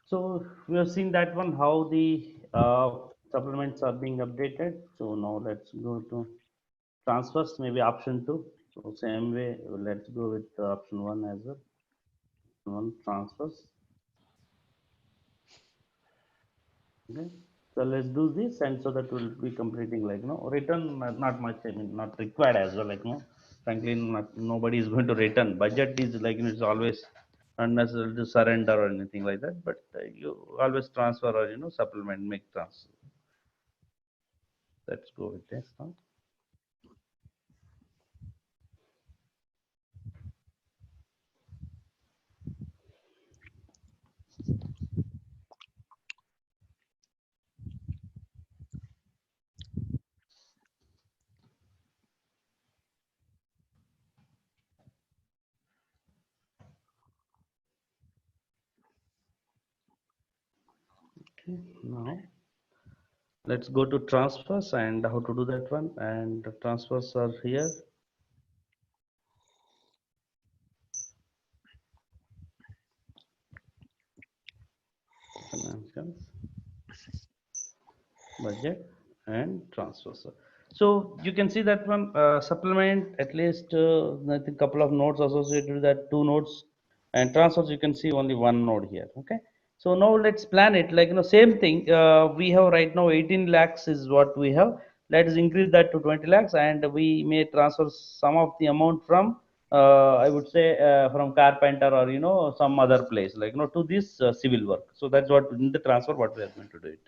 So we have seen that one, how the supplements are being updated. So now let's go to transfers, maybe option two. So same way, let's go with option one as well. One transfers. Okay. So let's do this, and so that we'll be completing like return not much. I mean, not required as well. Frankly, not, nobody is going to return. Budget is like it's always unnecessary to surrender or anything like that. But you always transfer or supplement, make transfer. Let's go with this now. Okay, now let's go to transfers and how to do that one. And the transfers are here. Financials, budget, and transfers. So you can see that one supplement at least I think couple of nodes associated with that, two nodes, and transfers you can see only one node here. Okay. So now let's plan it like same thing. We have right now 18 lakhs is what we have. Let us increase that to 20 lakhs, and we may transfer some of the amount from I would say from carpenter or some other place like to this civil work. So that's what in the transfer what we are going to do it.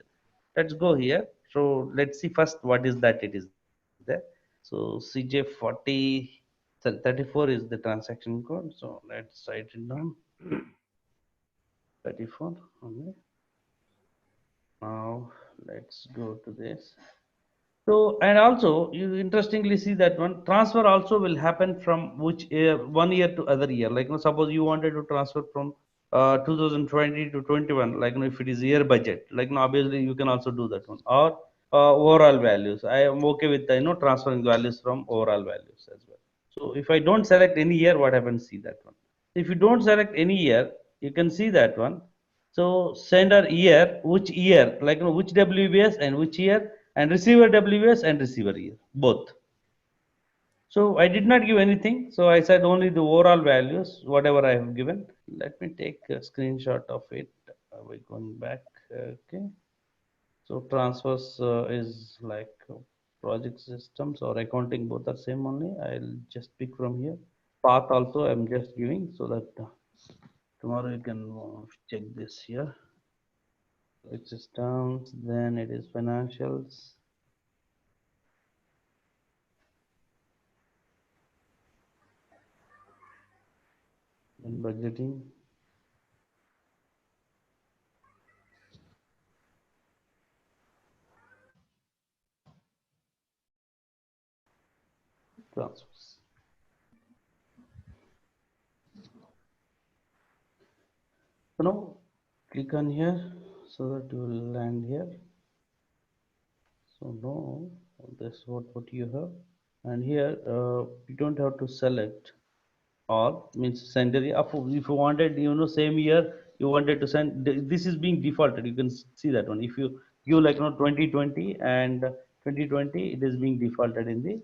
Let's go here. So let's see first what is that it is there. So CJ40 34 is the transaction code. So let's write it down. 34. Okay. Now let's go to this. So and also you interestingly see that one transfer also will happen from which year, 1 year to other year. Like suppose you wanted to transfer from 2020 to 21, like if it is year budget, like obviously you can also do that one. Or overall values. I am okay with transferring values from overall values as well. So if I don't select any year, what happens? See that one. If you don't select any year, you can see that one. So sender year, which year, like which WBS and which year, and receiver WBS and receiver year, both. So I did not give anything. So I said only the overall values, whatever I have given. Let me take a screenshot of it. We're going back. Okay. So transfers is like project systems or accounting, both are same only. I'll just pick from here. Path also I'm just giving so that tomorrow you can check this here. Project systems, then it is financials, then budgeting, transfers. So now click on here so that you will land here. So now this is what you have, and here you don't have to select or means send area. If you wanted same year you wanted to send, this is being defaulted. You can see that one. If you give like 2020 and 2020, it is being defaulted in the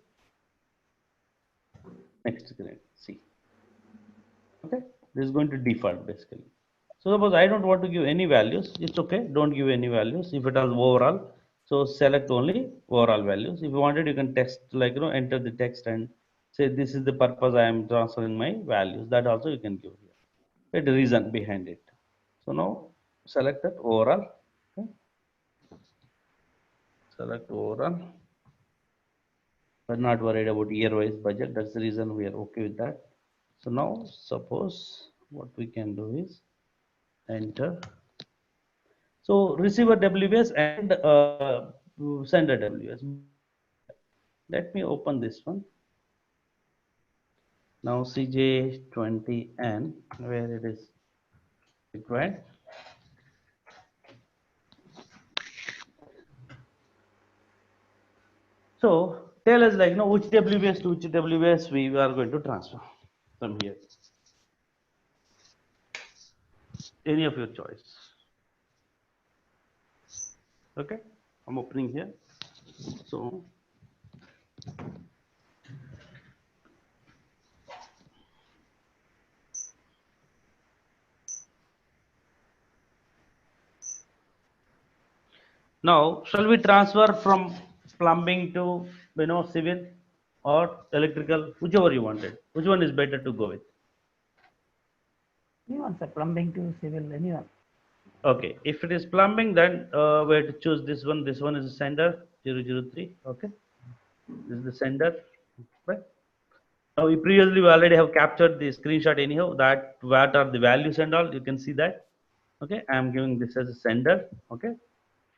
next screen. See. Okay, this is going to default basically. So suppose I don't want to give any values, it's okay, don't give any values if it is overall. So select only overall values. If you wanted, you can text like enter the text and say this is the purpose I am transferring my values. That also you can give here, the reason behind it. So now select that overall. Okay. Select overall, but not worried about year wise budget. That's the reason we are okay with that. So now suppose what we can do is enter. So receiver WS and sender WS. Let me open this one. Now CJ20N, where it is required. So tell us like which WS to which WS we are going to transfer from here. Any of your choice. Okay, I'm opening here. So now shall we transfer from plumbing to civil or electrical, whichever you wanted? Which one is better to go with? Anyone, sir, plumbing to civil, anyone. Okay, if it is plumbing, then we have to choose this one. This one is the sender 003. Okay, this is the sender. Right. Now, previously we already have captured the screenshot anyhow. That what are the values and all. You can see that. Okay, I am giving this as a sender. Okay.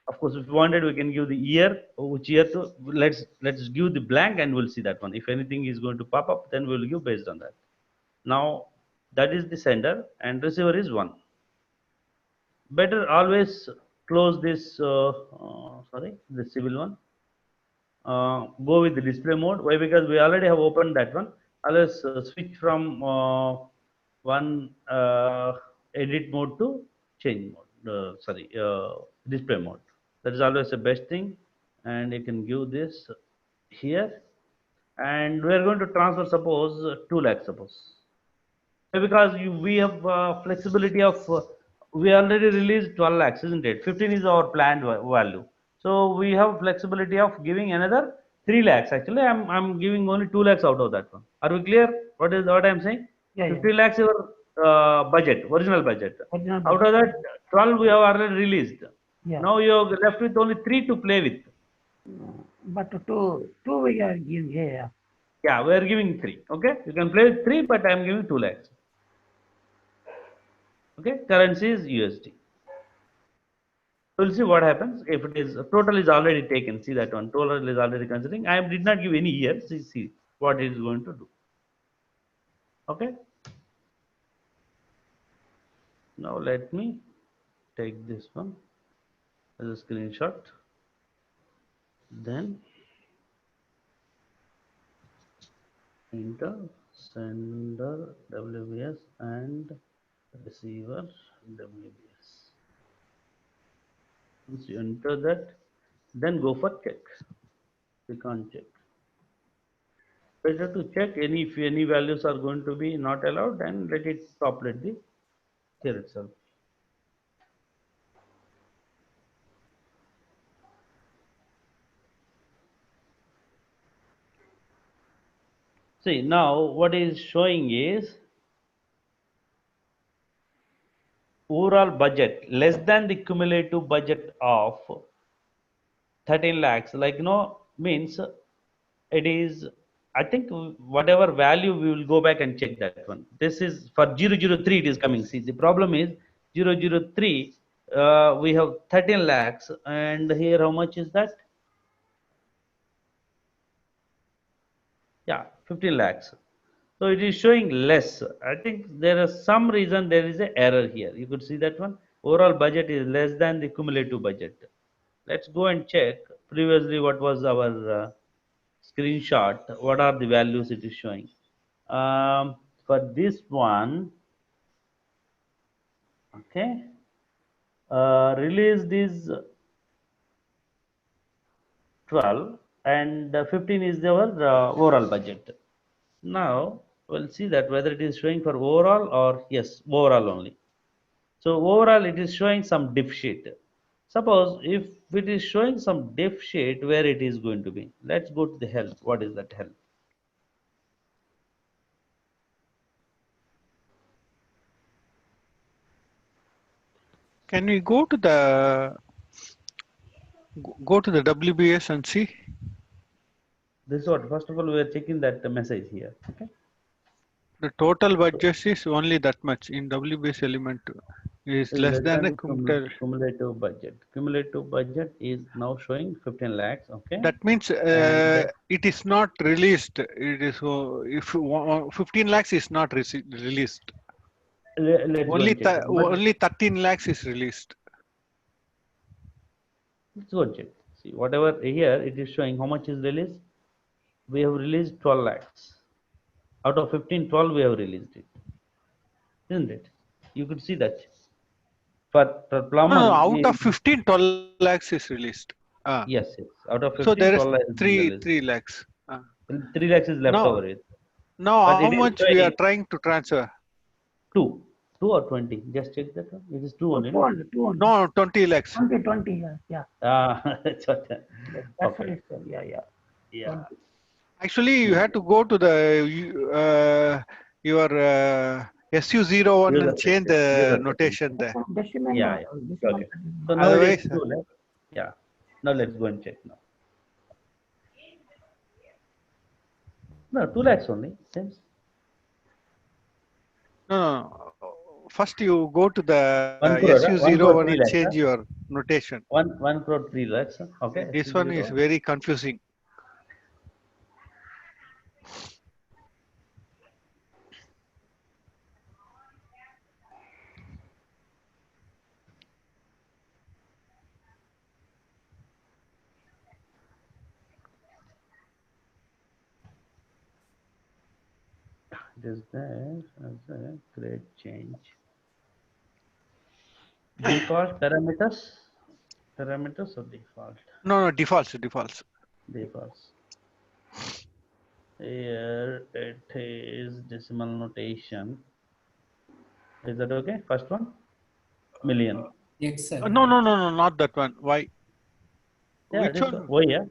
Of course, if you wanted, we can give the year, which year to. Let's give the blank, and we'll see that one. If anything is going to pop up, then we'll give based on that. Now, that is the sender, and receiver is one. Better always close this. Sorry, the civil one. Go with the display mode. Why? Because we already have opened that one. Always switch from one edit mode to change mode. Sorry, display mode. That is always the best thing. And you can give this here. And we are going to transfer, suppose 2 lakhs. Suppose because we have flexibility of we already released 12 lakhs, isn't it? 15 is our planned value, so we have flexibility of giving another 3 lakhs. Actually, I'm giving only 2 lakhs out of that one. Are we clear what I'm saying? Yeah, yeah. 15 lakhs your budget, original budget. Original Out budget. of that, 12 we have already released. Yeah. Now you are left with only 3 to play with. But two we are giving. Yeah, yeah. Yeah, we are giving 3. Okay, you can play with 3, but I'm giving 2 lakhs. Okay, currency is USD. We'll see what happens if it is total is already taken. See that one, total is already considering. I did not give any years. See what it is going to do. Okay. Now let me take this one as a screenshot. Then enter sender WBS and receiver WBS. Once you enter that, then go for check. You can't check. Better to check any if any values are going to be not allowed, and let it populate the here itself. See now what is showing is overall budget less than the cumulative budget of 13 lakhs. Like means it is. I think whatever value we will go back and check that one. This is for 003. It is coming. See the problem is 003. We have 13 lakhs, and here how much is that? Yeah, 15 lakhs. So it is showing less. I think there is some reason there is an error here. You could see that one. Overall budget is less than the cumulative budget. Let's go and check previously what was our screenshot. What are the values it is showing? For this one, okay, released is 12 and 15 is our overall budget. Now we'll see that whether it is showing for overall or yes, overall only. So overall it is showing some diff sheet. Suppose if it is showing some diff sheet, where it is going to be? Let's go to the help. What is that help? Can we go to the WBS and see? This is what first of all we are checking that message here. Okay. The total budget is only that much in WBS element is less than the cumulative budget. Cumulative budget is now showing 15 lakhs. Okay. That means it is not released. It is if 15 lakhs is not released. Let's only 13 lakhs is released. Let's go check. See whatever here it is showing how much is released. We have released 12 lakhs. Out of 15, 12 we have released it. Isn't it? You could see that. For No, no, plumber, out of 15, 12 lakhs is released. yes, yes. Out of So there 15, is 12 has been three released. lakhs. 3 lakhs is left Now, over it. now But how it is much we are showing trying to transfer? 2. 2 or 20. Just check that one. It is 2 Two only, no? only, two only. No, 20 lakhs. 20, yeah, yeah. Ah, it's okay. That's what Okay. it said. Yeah, yeah. Yeah. 20. Actually, you had Okay. to go to your SU01 User and change section. the User section. notation there. Decimal, Yeah, yeah. decimal. Okay. So now it is Otherwise, 2 lakhs. Yeah. Now let's go and check now. No, 2 lakhs only. Seems no, no, no. First, you go to the 1 crore, huh? 1 SU01 crore and 3 lakhs. change Huh? your notation. 1 crore 3 lakhs. Huh? Okay. This one is 60. very confusing. It is there as a great change. Default parameters or default? No, no, defaults. Defaults. Here it is decimal notation. Is that okay? First one, million. Yes, sir. No, no, no, no, not that one. Why? Yeah, Which this one. one? Why? Yeah.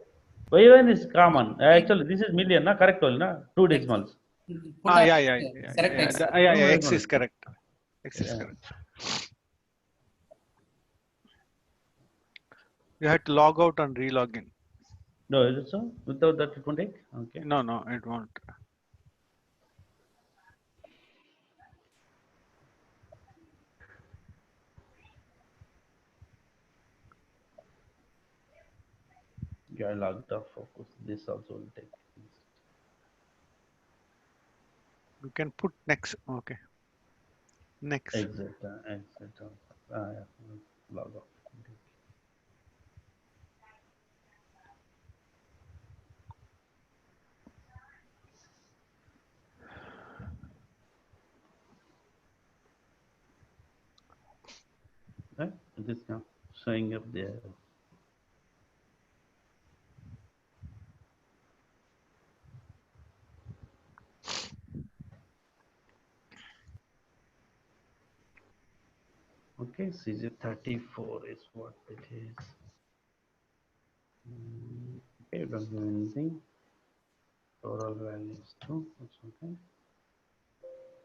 Why one is common. Actually, this is million, na correct only, na two X. decimals. Put Yeah, X, yeah, select yeah. X. Yeah, No, yeah. no, X no. is correct. X is Yeah. correct. You had to log out and relog in. No, is it so? Without that, it won't take. Okay. No, no, it won't. Yeah, I logged off. Focus. This also will take. You can put next. Okay, next. Exit. Exit. Yeah. Log off. Right? It is now showing up there. Okay, CG34 is what it is. Okay, don't do anything. Total values too. That's okay.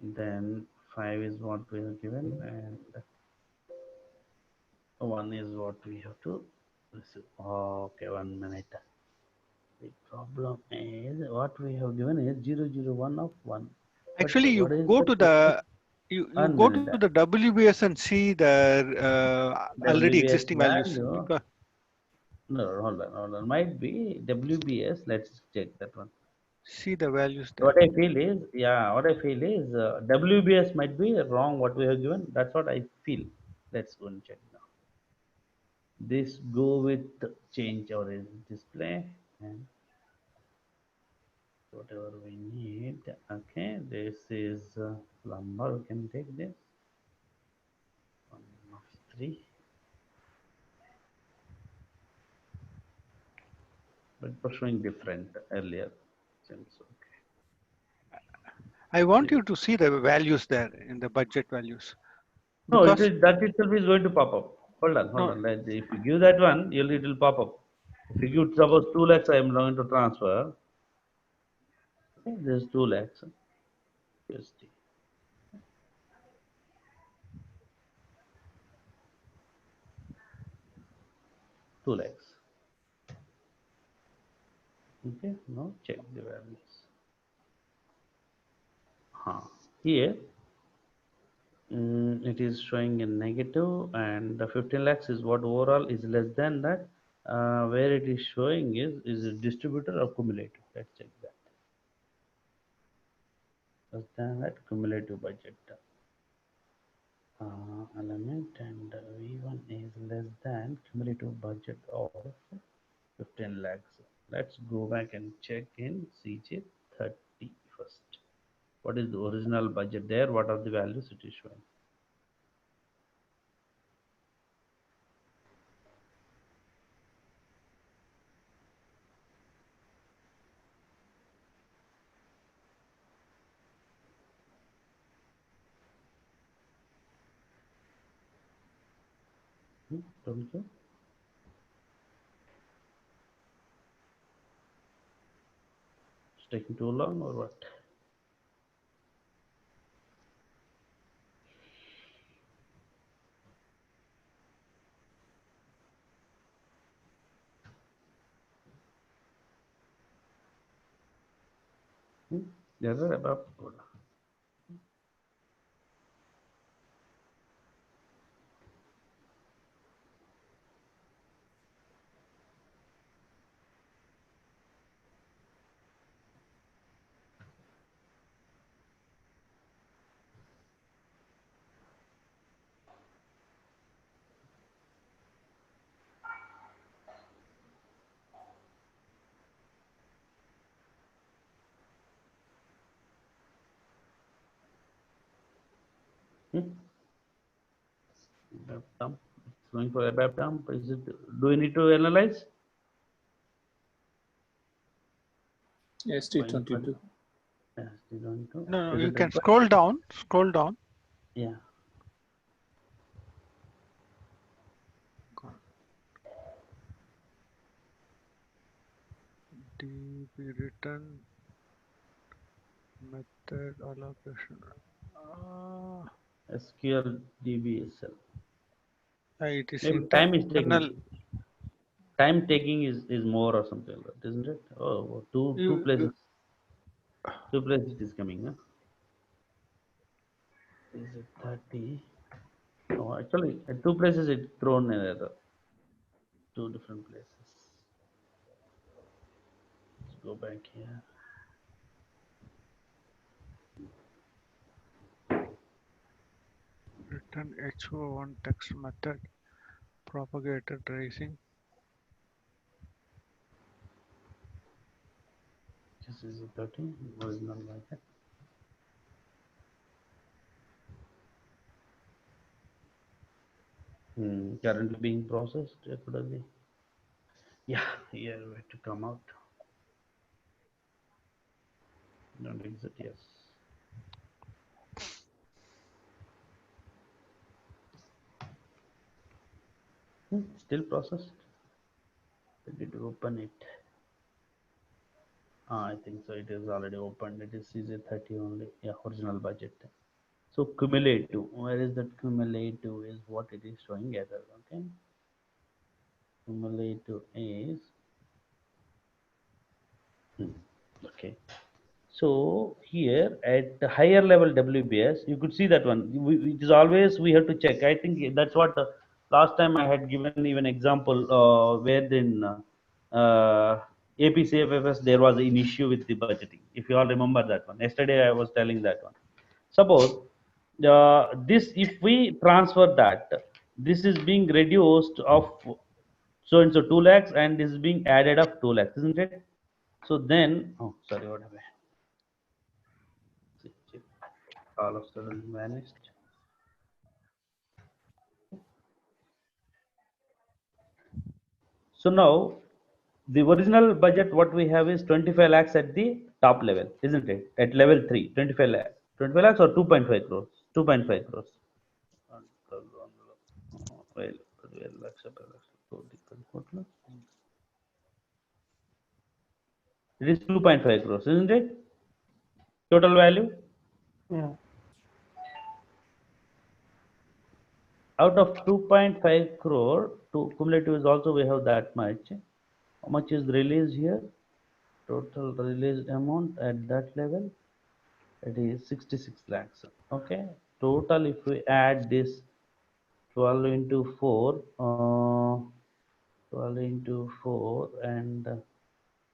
Then 5 is what we have given, and 1 is what we have to receive. Okay, 1 minute. The problem is what we have given is 001 of 1. But Actually, what you is go the to total? the you One go to minute. the WBS and see the already WBS existing values value. because No, hold on. Might be WBS. Let's check that one. see the values there. What I feel is, yeah, what I feel is WBS might be wrong what we have given. That's what I feel. Let's go and check now. This go with change our display and whatever we need. Okay, this is lumber. We can take this one of 3, but it was showing different earlier. Seems okay. I want This. you to see the values there in the budget values No, it because is that itself is going to pop up. Hold no, on. If you give that one, it will pop up. If you give suppose 2 lakhs, I am going to transfer. Okay, this is 2 lakhs. USD. 2 lakhs. Okay, now check the values. Here it is showing a negative, and the 15 lakhs is what overall is less than that. Where it is showing is it distributor or cumulative? Let's check that. Less than that cumulative budget. Element, and V1 is less than cumulative budget of 15 lakhs. Let's go back and check in CJ30 first. What is the original budget there? What are the values it is showing? Don't you? It's taking too long or what? Error about. ABAP dump. It's going for ABAP dump. Is it? Do we need to analyze? ST22. Yes, you don't need to. No, Is you it can required? scroll down. Scroll down. Yeah. DB return method allocation. SQL DBSL. It is Maybe time is internal. taking. Time taking is more or something like that, isn't it? Oh, two You, places. Two places it is coming. Huh? Is it 30? No, actually, at two places it thrown an error. Two different places. Let's go back here. return H01 text method propagated tracing. This is a 30. Original like that. Currently being processed. Could it be? Yeah, here we have to come out. Don't exit. Yes. Still processed. We need to open it. I think so. It is already opened. It is CZ30 only. Yeah, original budget. So cumulative. Where is that cumulative? Is what it is showing error. Okay. Cumulative is okay. So here at the higher level WBS, you could see that one. It is always we have to check. I think that's what last time I had given even example where in APCFFS there was an issue with the budgeting. If you all remember that one. Yesterday I was telling that one. Suppose this if we transfer that, this is being reduced of so and so 2 lakhs and this is being added up 2 lakhs, isn't it? So then, oh sorry, what happened? All of a sudden vanished. So now the original budget what we have is 25 lakhs at the top level, isn't it? At level 3, 25 lakhs. 25 lakhs or 2.5 crores? 2.5 crores. Well, it is 2.5 crores, isn't it? Total value? Yeah. Out of 2.5 crore, to cumulative is also we have that much. How much is released here? Total released amount at that level, it is 66 lakhs. Okay. Total, if we add this 12 into 4, 12 into 4 and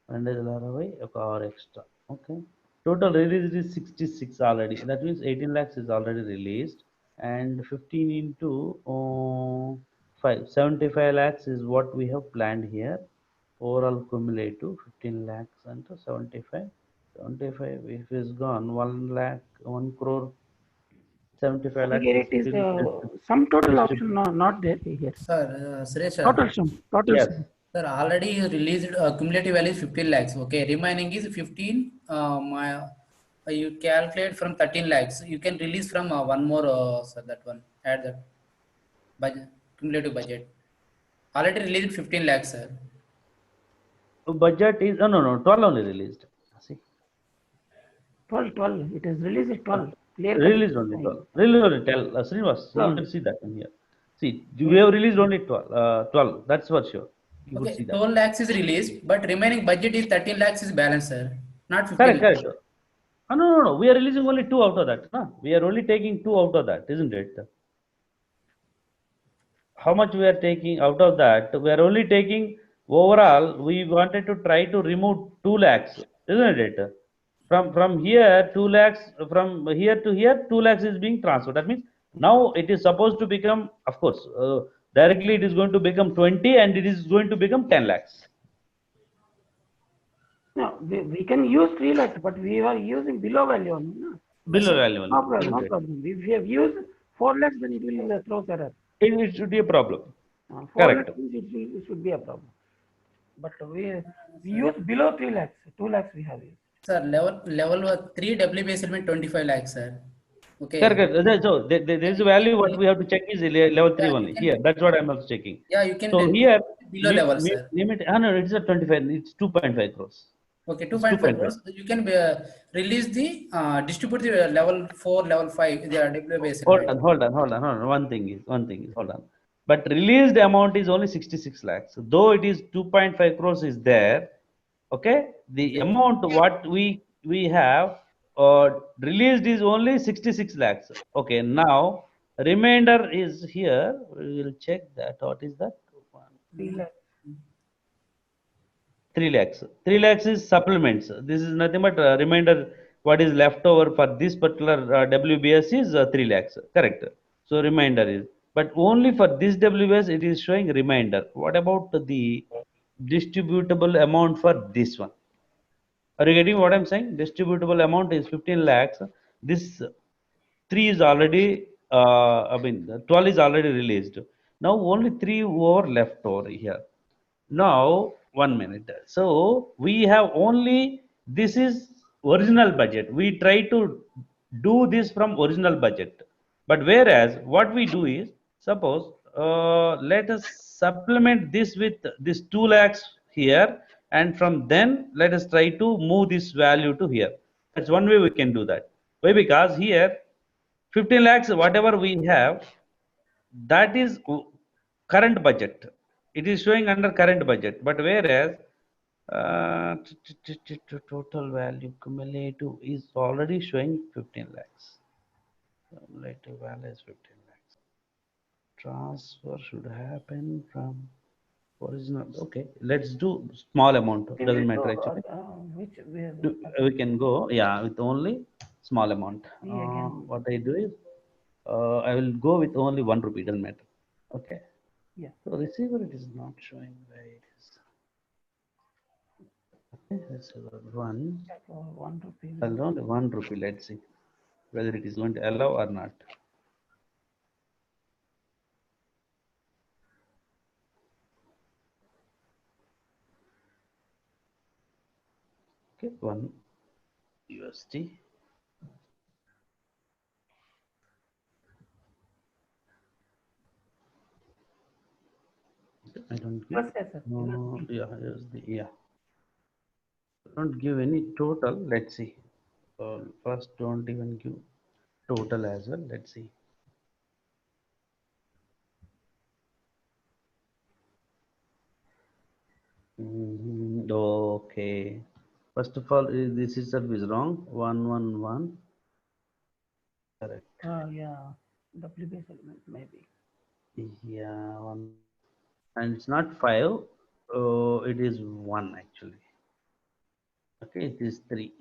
or extra. Okay. Total released is 66 already. That means 18 lakhs is already released. And 15 into 5, 75 lakhs is what we have planned here. Overall cumulative 15 lakhs and 75. 75 if is gone 1 lakh 1 crore 75 lakhs Here is it is still some total option distributed. not there here. Sir, Suresh sir. Total sum. Total Yes. sum. Sir, already you released cumulative value is 15 lakhs. Okay, remaining is 15. You calculate from 13 lakhs. You can release from one more, sir, that one. Add that budget. cumulative budget. Already released 15 lakhs, sir. Budget is no 12 only released. See, 12, 12. It is released at 12. Clear cut. released only 12. Released only 12. Srinivas, you 12. can see that in here. See, we have released only 12. 12. That's for sure. You could Okay, see that. 12 lakhs is released, but remaining budget is 13 lakhs is balance, sir. Not 15 Correct, lakhs. correct. No. We are releasing only two out of that. No? We are only taking two out of that, isn't it? How much we are taking out of that? We are only taking overall. We wanted to try to remove 2 lakhs, isn't it? From here 2 lakhs, from here to here 2 lakhs is being transferred. That means now it is supposed to become, of course, directly it is going to become 20 and it is going to become 10 lakhs. No, we can use 3 lakhs, but we are using below value only. No, Below value no only, problem. isn't No it? problem. If we have used 4 lakhs, then it will throw error. It should be a problem. 4 Correct. lakhs means it should be a problem. But we use below 3 lakhs. 2 lakhs we have used. Sir, level 3 WBS element 25 lakhs, sir. Okay. Correct. So there is a value. What we have to check is level 3 Yeah, you only. can, Here, that's what I'm also checking. yeah, you can So here, below level, we sir. limit. No, it's a 25. It's 2.5 crores. Okay, It's 2.5 2.5. crores. You can release the distribute the level 4, level 5, the WBS element. Hold on. One thing is, hold on. But released amount is only 66 lakhs. Though it is 2.5 crores is there. Okay, the Okay. amount what we have released is only 66 lakhs. Okay, now remainder is here. We will check that. What is that? 3 lakhs. 3 lakhs. 3 lakhs is supplements. This is nothing but reminder what is left over for this particular WBS is 3 lakhs. Correct. So reminder is, but only for this WBS it is showing reminder. What about the distributable amount for this one? Are you getting what I'm saying? Distributable amount is 15 lakhs. This 3 is already, 12 is already released. Now only 3 over left over here. Now, 1 minute. So we have only, this is original budget. We try to do this from original budget. But whereas what we do is, suppose, let us supplement this with this 2 lakhs here, and from then let us try to move this value to here. That's one way we can do that. Why? Because here 15 lakhs, whatever we have, that is current budget. It is showing under current budget. But whereas total value cumulative is already showing 15 lakhs. Cumulative value is 15 lakhs. Transfer should happen from original. Okay, let's do small amount. We Doesn't will matter do actually. which we We can go, yeah, with only small amount. see again. What I do is, I will go with only 1 rupee. Doesn't matter. Okay. Yeah. So receiver it is not showing where it is. Okay, receiver one. For 1 rupee. I'll only 1 rupee. Let's see whether it is going to allow or not. Okay, 1 USD. I don't give. Yes, sir. No, yeah, USD. Yeah. Don't give any total. Let's see. First, don't even give total as well. Let's see. Okay. First of all, this itself is wrong. 111. Correct. Yeah. WBS element maybe. Yeah, one. And it's not 5. It is 1 actually. Okay, it is 3.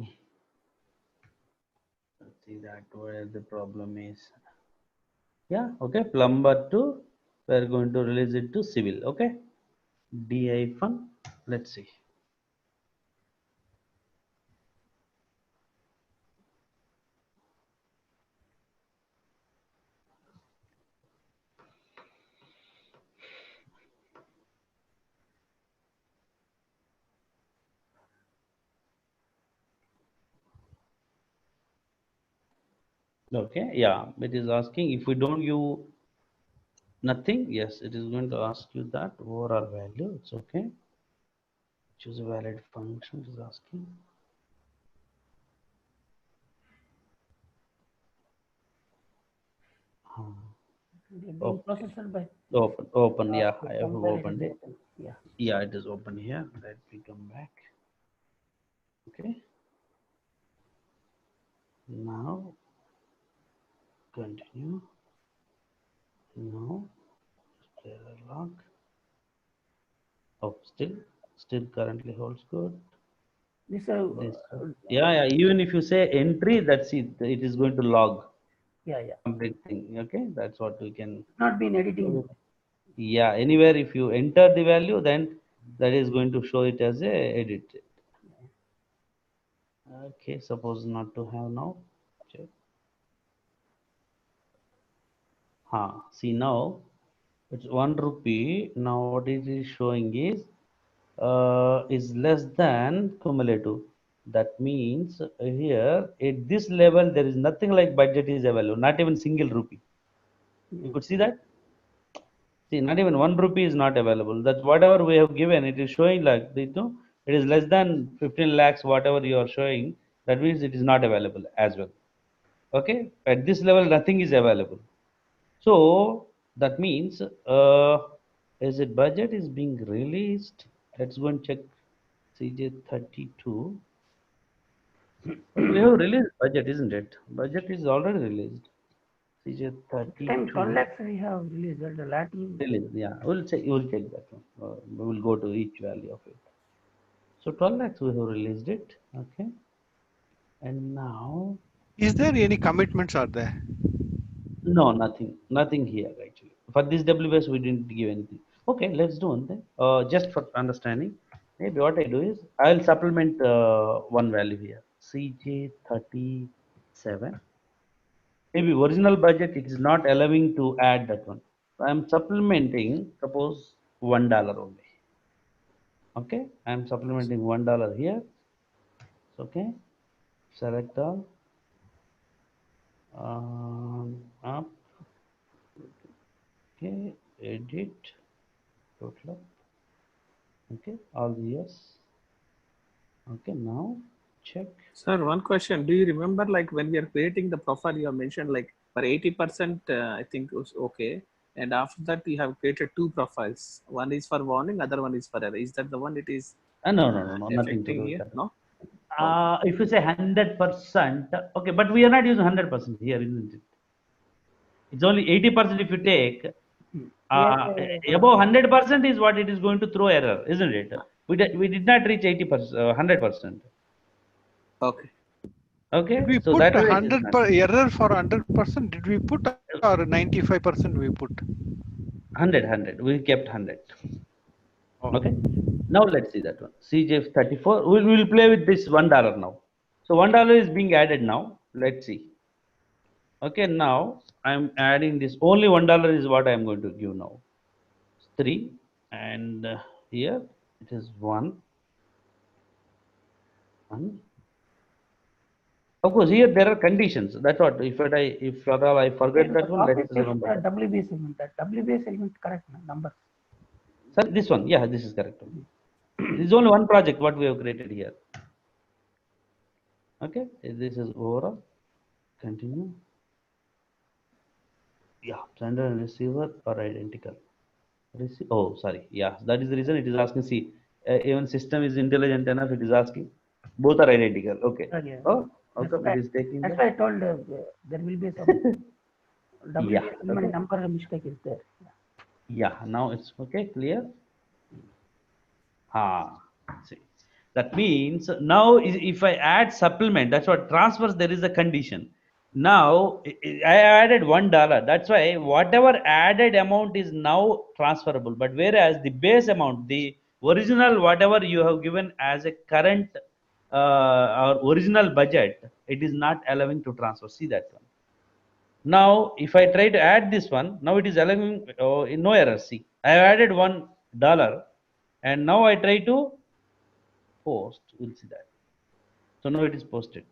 Let's see that where the problem is. Yeah, okay. Plumber 2. We're going to release it to civil. Okay. DI fund. Let's see. Okay, yeah, it is asking if we don't give Nothing. Yes, it is going to ask you that overall value. It's okay. Choose a valid function. It is asking. Being Okay. processed by Open. Yeah, I have compare it opened is it. open. Yeah. Yeah, it is open here. Let me come back. Okay. Now continue. Now error log. Oh, still currently holds good. This This. Yeah. Even if you say entry, that's it. It is going to log yeah. complete thing. Okay, that's what we can. Not been editing. Yeah, anywhere if you enter the value, then that is going to show it as a edit. Okay, suppose not to have now. Check. See now it's 1 rupee. Now what it is showing is less than cumulative. That means here at this level there is nothing like budget is available. Not even single rupee. You could see that. See, not even 1 rupee is not available. That's whatever we have given. It is showing like it is less than 15 lakhs. Whatever you are showing, that means it is not available as well. Okay, at this level, nothing is available. So that means is it budget is being released? Let's go and check CJ32. But we have released budget, isn't it? Budget is already released. Next time 12 CJ32. lakhs we have released the Latin. Release, yeah, we'll check that one. We will go to each value of it. So 12 lakhs we have released it. Okay. And now, Is there any commitments are there? no, nothing here actually. For this WBS, we didn't give anything. Okay, let's do one thing. Just for understanding, maybe what I do is I'll supplement one value here. CJ37. Maybe original budget it is not allowing to add that one. So I'm supplementing, suppose $1 only. Okay, I'm supplementing $1 here. Okay, select all, up, okay, edit, total, okay, all the yes. Okay, now check. Sir, one question. Do you remember like when we are creating the profile, you have mentioned like for 80%, I think it was okay. And after that, you have created two profiles. One is for warning, other one is for error. Is that the one it is No, nothing to affecting do with here? that. No? Okay. If you say 100%, okay, but we are not using 100% here, isn't it? It's only 80% if you take. Yeah, Above 100% is what it is going to throw error, isn't it? We did not reach 80%, 100%. Okay. Okay, Did we so put that way it is 100 not per error for 100%? Did we put or 95% we put? 100. We kept 100. Oh. Okay, now let's see that one. CJ34. We'll play with this $1 now. So $1 is being added now. Let's see. Okay, now I'm adding this. Only $1 is what I'm going to give now. 3, and here it is 1. Of course, here there are conditions. That's what. If at all I forget the that one, copy let's paste remember the that. WBS element. That WBS element correct number. Sir, this one. Yeah, this is correct. This is only one project what we have created here. Okay, this is overall. Continue. Yeah, sender and receiver are identical. Oh, sorry. Yeah, that is the reason it is asking. See, even system is intelligent enough. It is asking. Both are identical. Okay. Yeah. Oh, That's okay. It why, is taking that's that. why I told there will be some Yeah. WBS element Okay. number mistake is there. Yeah. Now it's okay. Clear. See, that means now if I add supplement, that's what transfers. There is a condition. Now I added $1. That's why whatever added amount is now transferable. But whereas the base amount, the original whatever you have given as a current or original budget, it is not allowing to transfer. See that one. Now, if I try to add this one, now it is allowing no error. See, I have added $1, and now I try to post. We'll see that. So now it is posted.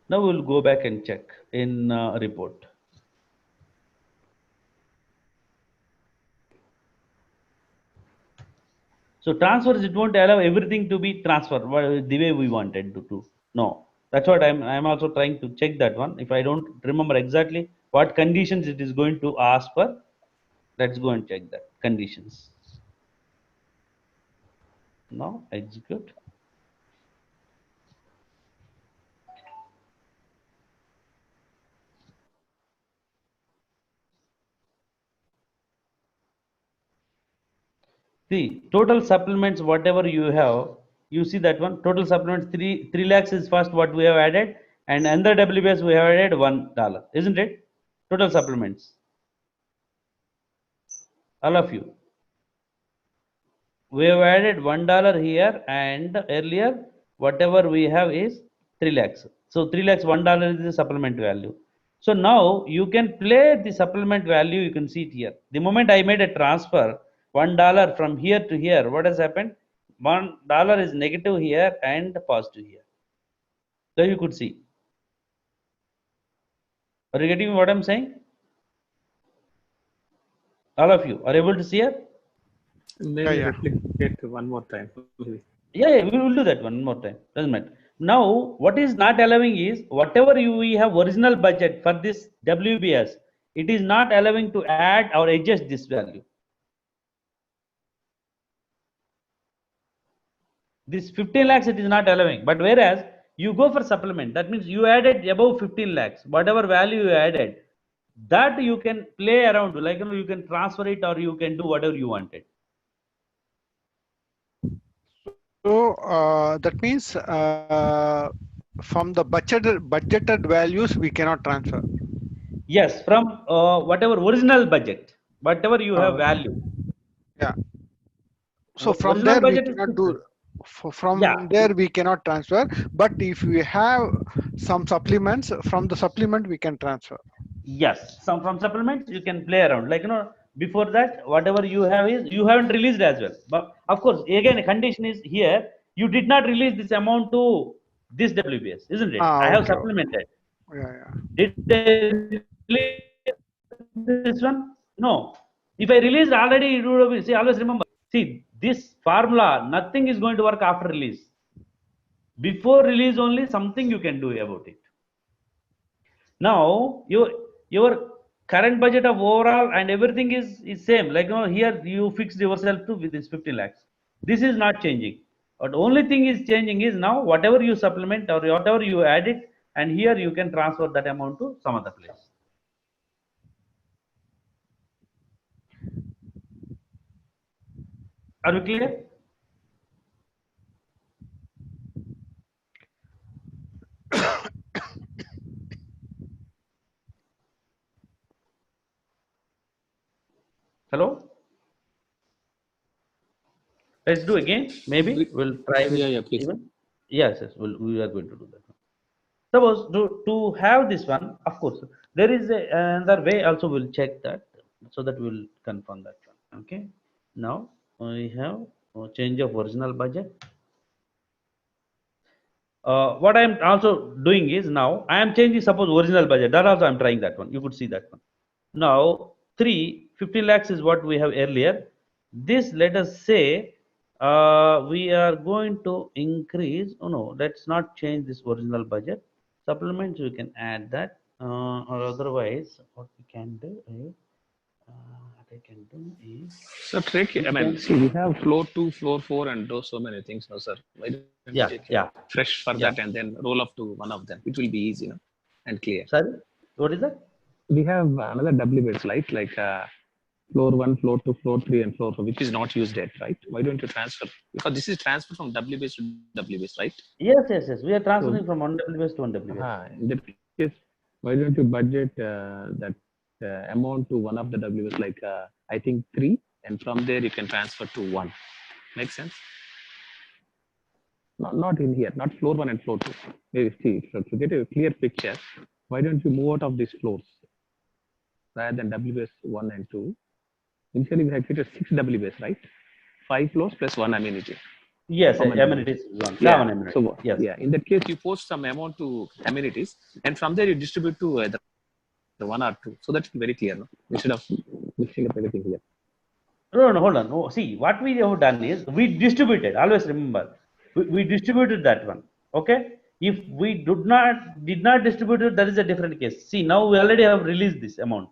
Now we'll go back and check in report. So transfers, it won't allow everything to be transferred the way we wanted to do. No, that's what I'm also trying to check that one. If I don't remember exactly what conditions it is going to ask for, let's go and check that conditions. Now execute. See, total supplements, whatever you have, you see that one, total supplements, 3 lakhs is first what we have added, and under WBS we have added $1, isn't it? Total supplements, all of you. We have added $1 here, and earlier, whatever we have is 3 lakhs. So 3 lakhs, $1 is the supplement value. So now you can play the supplement value, you can see it here. The moment I made a transfer, $1 from here to here, what has happened? $1 is negative here and positive here. So you could see. Are you getting what I'm saying? All of you are able to see it? Maybe Yeah. replicate one more time. Maybe. Yeah, we will do that one more time. Doesn't matter. Now, what is not allowing is whatever we have original budget for this WBS, it is not allowing to add or adjust this value. This 15 lakhs it is not allowing, but whereas you go for supplement, that means you added above 15 lakhs, whatever value you added, that you can play around, like you can transfer it or you can do whatever you wanted. So that means from the budgeted values we cannot transfer. Yes, from whatever original budget, whatever you have value. Yeah. So Our from original there we budget is cannot fixed. do. From Yeah. there we cannot transfer. But if we have some supplements, from the supplement we can transfer. Yes, some from supplements you can play around. Like before that, whatever you have is you haven't released as well. But of course, again, a condition is here. You did not release this amount to this WBS, isn't it? I have Okay. supplemented. Yeah. Did I release this one? No. If I released already, it would have been. See, always remember. See, this formula, nothing is going to work after release. Before release only, something you can do about it. Now your current budget of overall and everything is same. Like here you fixed yourself to with this 50 lakhs. This is not changing. But only thing is changing is now whatever you supplement or whatever you add it, and here you can transfer that amount to some other place. Are we clear? Hello? Let's do again. Maybe we'll try with Yeah, please. even. Yes, we are going to do that. Suppose to have this one, of course, there is another way also we'll check that so that we'll confirm that one. Okay. Now we have a change of original budget. What I am also doing is now I am changing suppose original budget. That also I am trying that one. You could see that one. Now 50 lakhs is what we have earlier. This let us say we are going to increase. Oh no, let's not change this original budget. Supplements we can add that or otherwise what we can do is what I can do is So tricky. I mean, see, we have floor 2, floor 4, and those so many things now, sir. Why don't you take yeah fresh for yeah. that and then roll up to one of them? It will be easy, and clear. Sorry, what is that? We have another WBS, right? Like floor 1, floor 2, floor 3, and floor 4, which is not used yet, right? Why don't you transfer? Because this is transfer from WBS to WBS, right? Yes. We are transferring from one WBS to one WBS. In that case, why don't you budget that amount to one of the WBS, like I think 3, and from there you can transfer to 1. Make sense? Not in here, not floor 1 and floor 2. Maybe see, so to get a clear picture, why don't you move out of these floors rather than WBS 1 and 2? Initially, we have created 6 WBS, right? 5 floors plus 1 amenity. Yes, Common amenities is one. Yeah. Common amenity. So Yes. yeah, in that case, you post some amount to amenities, and from there you distribute to the 1 or 2. So that's very clear, no? Instead of mixing up everything here. No, no, hold on. No, see, what we have done is we distributed. Always remember, we distributed that one. Okay. If we did not distribute it, that is a different case. See, now we already have released this amount.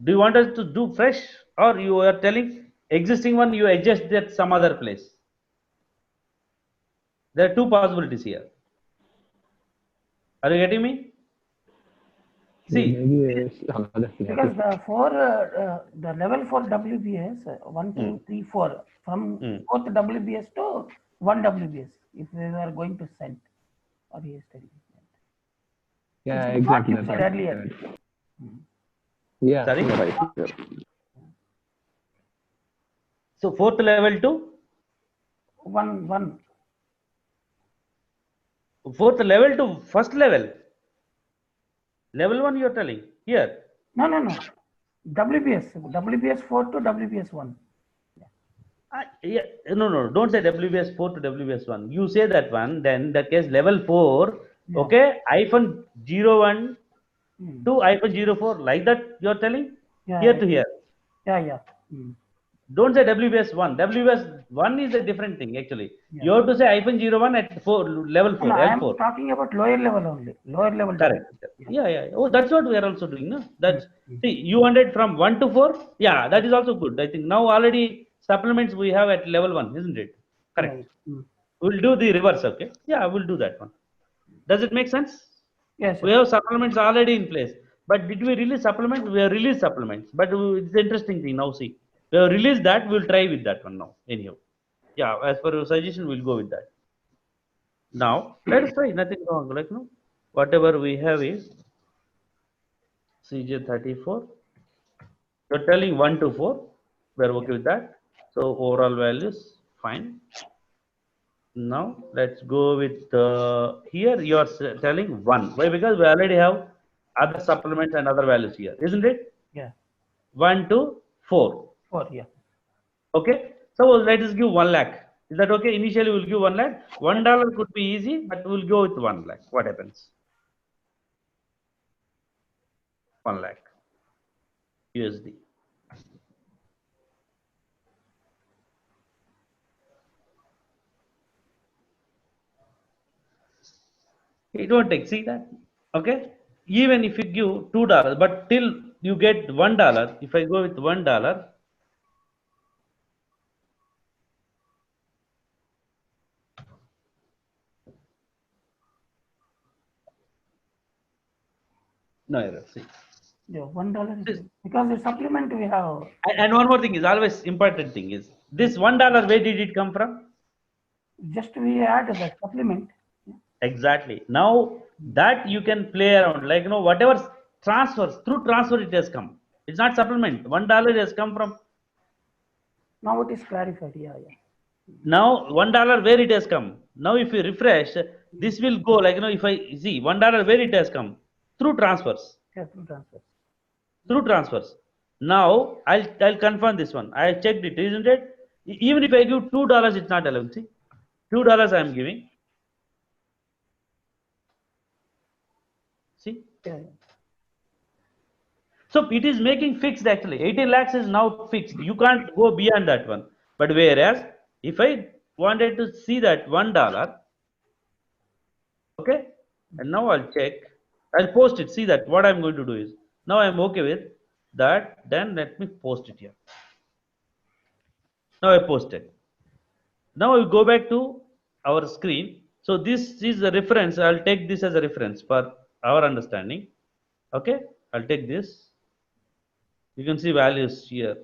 Do you want us to do fresh, or you are telling existing one you adjust that some other place? There are two possibilities here. Are you getting me? See, Maybe another Because place. the level for WBS 1, 2, 3, 4 from mm. fourth WBS to 1 WBS if they are going to send or he is telling. Yeah, Which is what exactly. you That's said what I earlier. said. Yeah, Sorry. you're right. Sure. So fourth level to 1. fourth level to first level. Level one you are telling here. No. WBS 4 to WBS 1. Yeah, no, don't say WBS 4 to WBS 1. You say that one, then in that case level 4, Yeah. okay, iPhone 01 Hmm. to iPhone 04, like that you are telling? Yeah. Here to here. Yeah. Hmm. Don't say WBS 1. WBS 1 is a different thing actually. Yeah. You have to say iPhone 01 at 4, level 4, No, I am L4. talking about lower level only. Lower level. Correct. Yeah. Yeah. Oh, that's what we are also doing. No? That's Mm. see, you wanted from 1 to 4. Yeah, that is also good. I think now already supplements we have at level 1, isn't it? Yeah. Correct. Hmm. We'll do the reverse. Okay. Yeah, we'll do that one. Does it make sense? Yes. We have supplements already in place. But did we release supplements? We have released supplements. But it's interesting thing now. See, we have released that. We'll try with that one now. Anyhow. Yeah, as per your suggestion, we'll go with that. Now, let us try. Nothing wrong. Like, no, whatever we have is CJ34. You're telling 1 to 4. We're okay with that. So, overall values, fine. Now, let's go with here. You're telling 1. Why? Because we already have other supplements and other values here, isn't it? Yeah. 1 to 4. 4. Yeah. Okay. So, let us give 1 lakh. Is that okay? Initially, we'll give 1 lakh. $1 could be easy, but we'll go with 1 lakh. What happens? 1 lakh USD. It won't take. See that? Okay. Even if you give $2, but till you get $1. If I go with $1, no error. See. Yeah. $1 is because the supplement we have And one more thing is always important thing is this $1. Where did it come from? just we add the supplement. Exactly. Now that you can play around, like whatever transfers through transfer it has come. It's not supplement. $1 has come from. Now it is clarified. Yeah. Now $1 where it has come. Now if you refresh, this will go like if I see $1 where it has come through transfers. Yeah. Through transfer. Through transfers. Now I'll confirm this one. I checked it, isn't it? Even if I give $2, it's not allowed. See, $2 I am giving. See, Yeah. so it is making fixed actually. 18 lakhs is now fixed. You can't go beyond that one. But whereas if I wanted to see that $1, okay, and now I'll check. I'll post it. See that what I'm going to do is now I'm okay with that. Then let me post it here. Now I posted. Now we go back to our screen. So this is a reference. I'll take this as a reference for our understanding. Okay, I'll take this. You can see values here.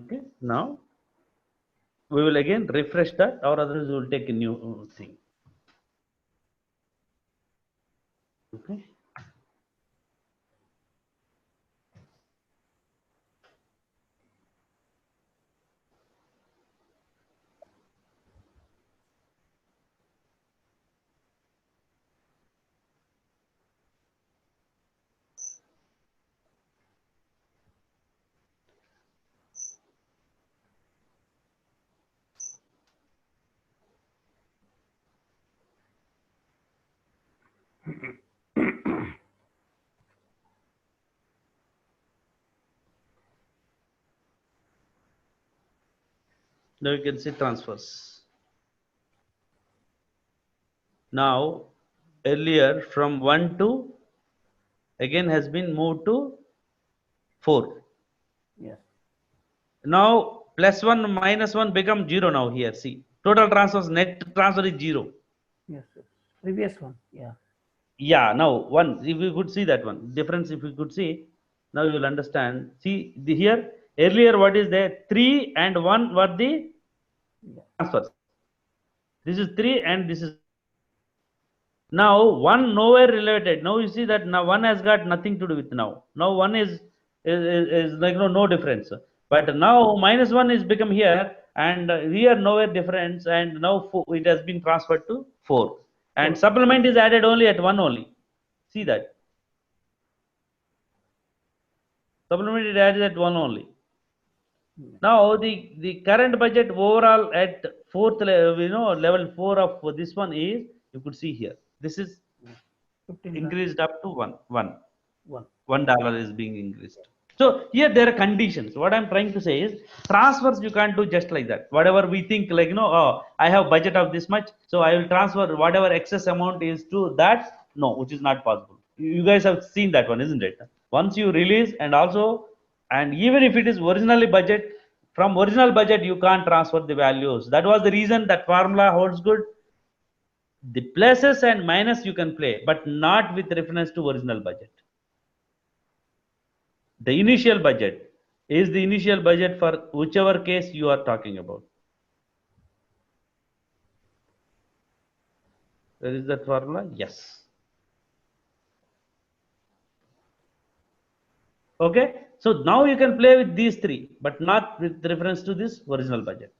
Okay, now we will again refresh that, or otherwise we will take a new thing. Okay. Now you can see transfers. Now earlier from 1 to again has been moved to 4. Yes. Now plus 1 minus 1 become 0 now here. See, total transfers, net transfer is 0. Yes. Yes. Previous one. Yeah. Yeah, now 1, if we could see that one difference, if we could see, now you will understand. See here earlier what is there, 3 and 1 were the transfers. This is 3 and this is now 1 nowhere related. Now you see that now 1 has got nothing to do with now. Now 1 is like no difference. But now minus 1 is become here and here nowhere difference, and now it has been transferred to 4. And supplement is added only at 1 only. See that. Supplement is added at 1 only. Now the current budget overall at fourth level 4 of this one is, you could see here, this is 15 increased up to 1 1 1. $1 is being increased. So here there are conditions. What I'm trying to say is transfers you can't do just like that. Whatever we think, like oh, I have budget of this much, so I will transfer whatever excess amount is to that. No, which is not possible. You guys have seen that one, isn't it? Once you release, and even if it is originally budget, from original budget you can't transfer the values. That was the reason that formula holds good. The pluses and minus you can play, but not with reference to original budget. The initial budget is the initial budget for whichever case you are talking about. There is that formula? Yes. Okay. So now you can play with these three, but not with reference to this original budget.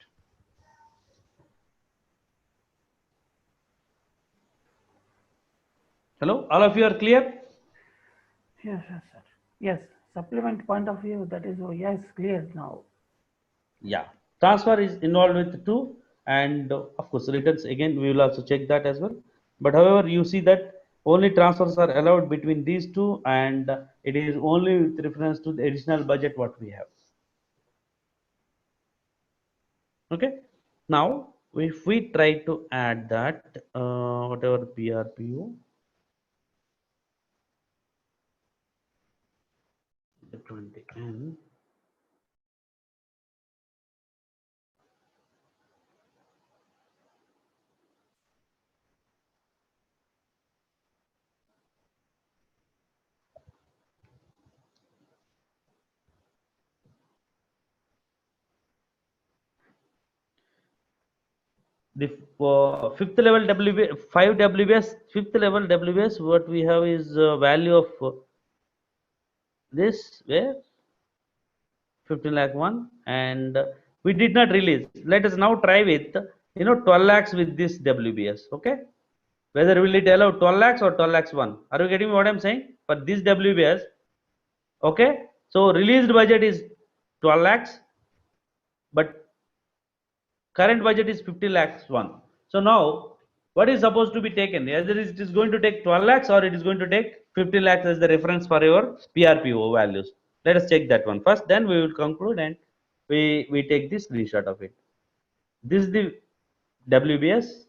Hello? All of you are clear? Yes, yes, sir. Yes. Supplement point of view, that is, yes, clear now. Yeah. Transfer is involved with 2, and of course returns again we will also check that as well. But however, you see that only transfers are allowed between these two, and it is only with reference to the additional budget what we have. Okay. Now if we try to add that whatever PRPU, the 20N, the fifth level WB 5 WBS, fifth level WBS, what we have is value of this where 15 lakh one, and we did not release. Let us now try with 12 lakhs with this WBS. Okay, whether will it allow 12 lakhs or 12 lakhs 1? Are you getting what I'm saying for this WBS? Okay, so released budget is 12 lakhs, but current budget is 50 lakhs 1. So now what is supposed to be taken? Either it is going to take 12 lakhs or it is going to take 50 lakhs as the reference for your PRPO values. Let us check that one first, then we will conclude and we take this screenshot of it. This is the WBS.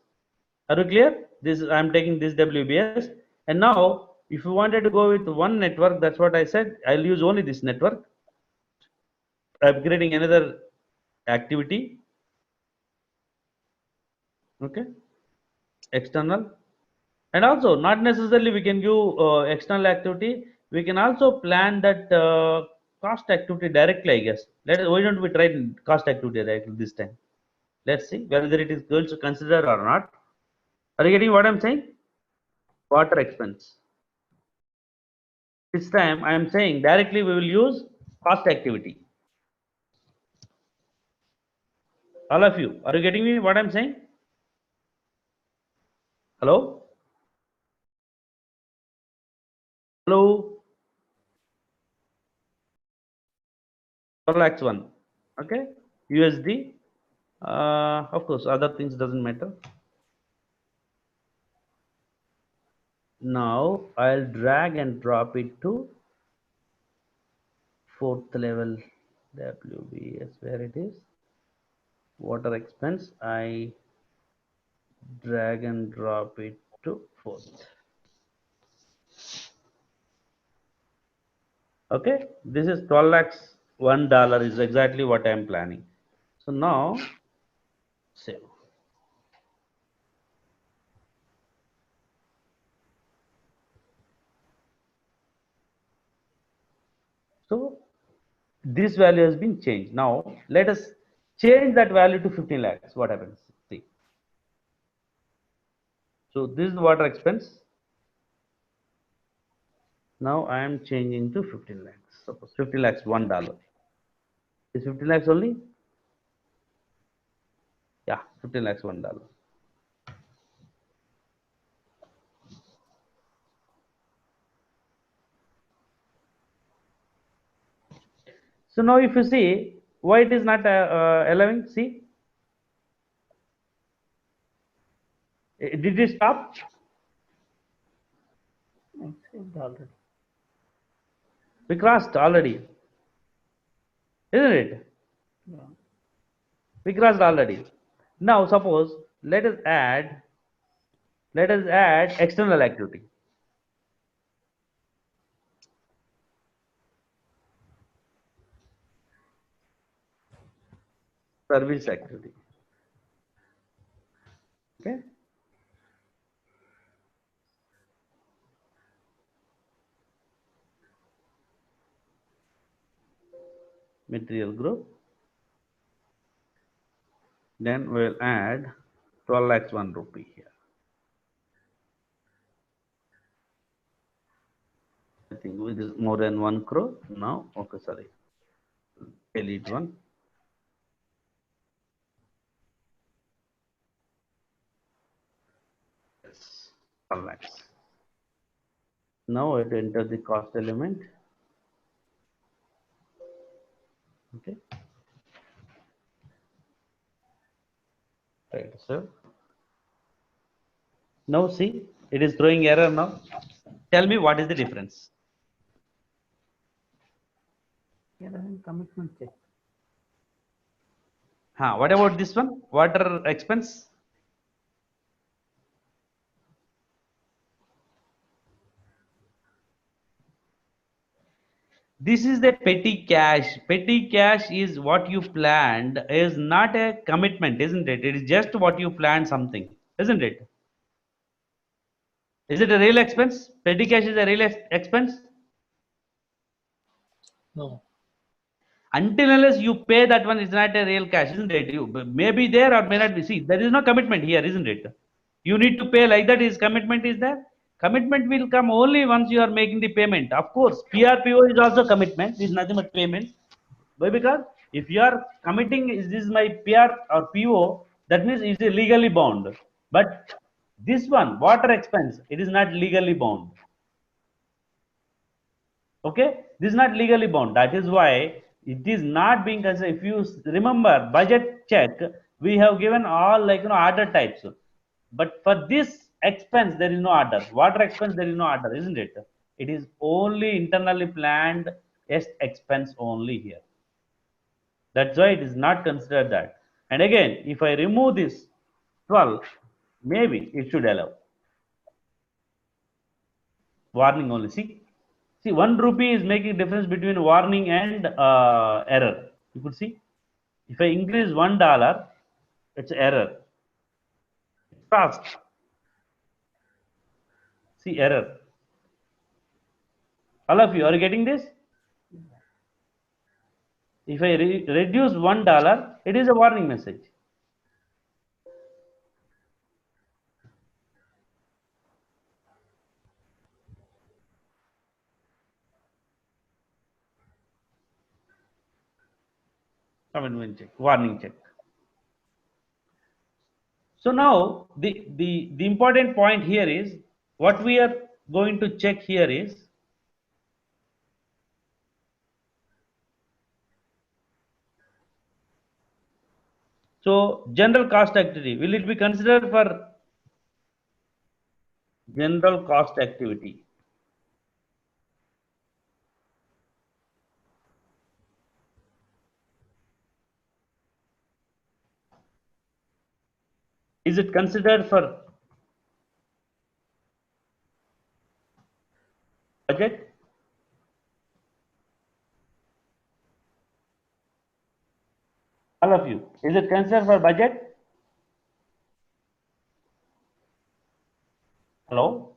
Are you clear? This I am taking this WBS, and now if you wanted to go with one network, that's what I said, I'll use only this network. I'm creating another activity. Okay, external, and also not necessarily we can give external activity. We can also plan that cost activity directly, I guess. Why don't we try cost activity directly this time? Let's see whether it is going to consider or not. Are you getting what I'm saying? Water expense. This time I am saying directly we will use cost activity. All of you, are you getting me what I'm saying? Hello? Hello? 12 lakhs one. Okay? USD. Of course, other things doesn't matter. Now I'll drag and drop it to fourth level WBS, where it is. Water expense, I drag and drop it to fourth. Okay, this is 12 lakhs $1 is exactly what I am planning. So now save. So this value has been changed. Now let us change that value to 15 lakhs. What happens? See. So this is the water expense. Now I am changing to 15 lakhs. Suppose 50 lakhs $1. Is 15 lakhs only? Yeah, 15 lakhs $1. So now if you see why it is not allowing, see, did it stop? It's saved already. We crossed already, isn't it? Yeah. We crossed already. Now suppose let us add external activity. Service activity. Okay. Material group. Then we'll add 12 lakhs 1 rupee here. I think it is more than 1 crore now. Okay, sorry. Delete one. Yes, 12 lakhs. Now I enter the cost element. Okay. Right. So now see, it is throwing error now. Tell me what is the difference? Here is commitment check. What about this one? Water expense? This is the petty cash. Petty cash is what you planned, is not a commitment, isn't it? It is just what you planned something, isn't it? Is it a real expense? Petty cash is a real expense? No. Until unless you pay that one, it's not a real cash, isn't it? You may be there or may not be. See, there is no commitment here, isn't it? You need to pay like that. Is commitment is there? Commitment will come only once you are making the payment. Of course, PRPO is also commitment. It's nothing but payment. Why? Because if you are committing, is this my PR or PO? That means it is legally bound. But this one, water expense, it is not legally bound. Okay, this is not legally bound. That is why it is not being considered. If you remember budget check, we have given all order types, but for this expense there is no order. Water expense there is no order, isn't it? It is only internally planned expense only here. That's why it is not considered that. And again, if I remove this 12, maybe it should allow. Warning only. See, 1 rupee is making difference between warning and error. You could see. If I increase $1, it's error. Fast. See error. All of you are getting this? If I reduce $1, it is a warning message. Commitment check, warning check. So now the important point here is what we are going to check here is so general cost activity, will it be considered for General cost activity. Is it considered for budget? All of you. Is it considered for budget? Hello?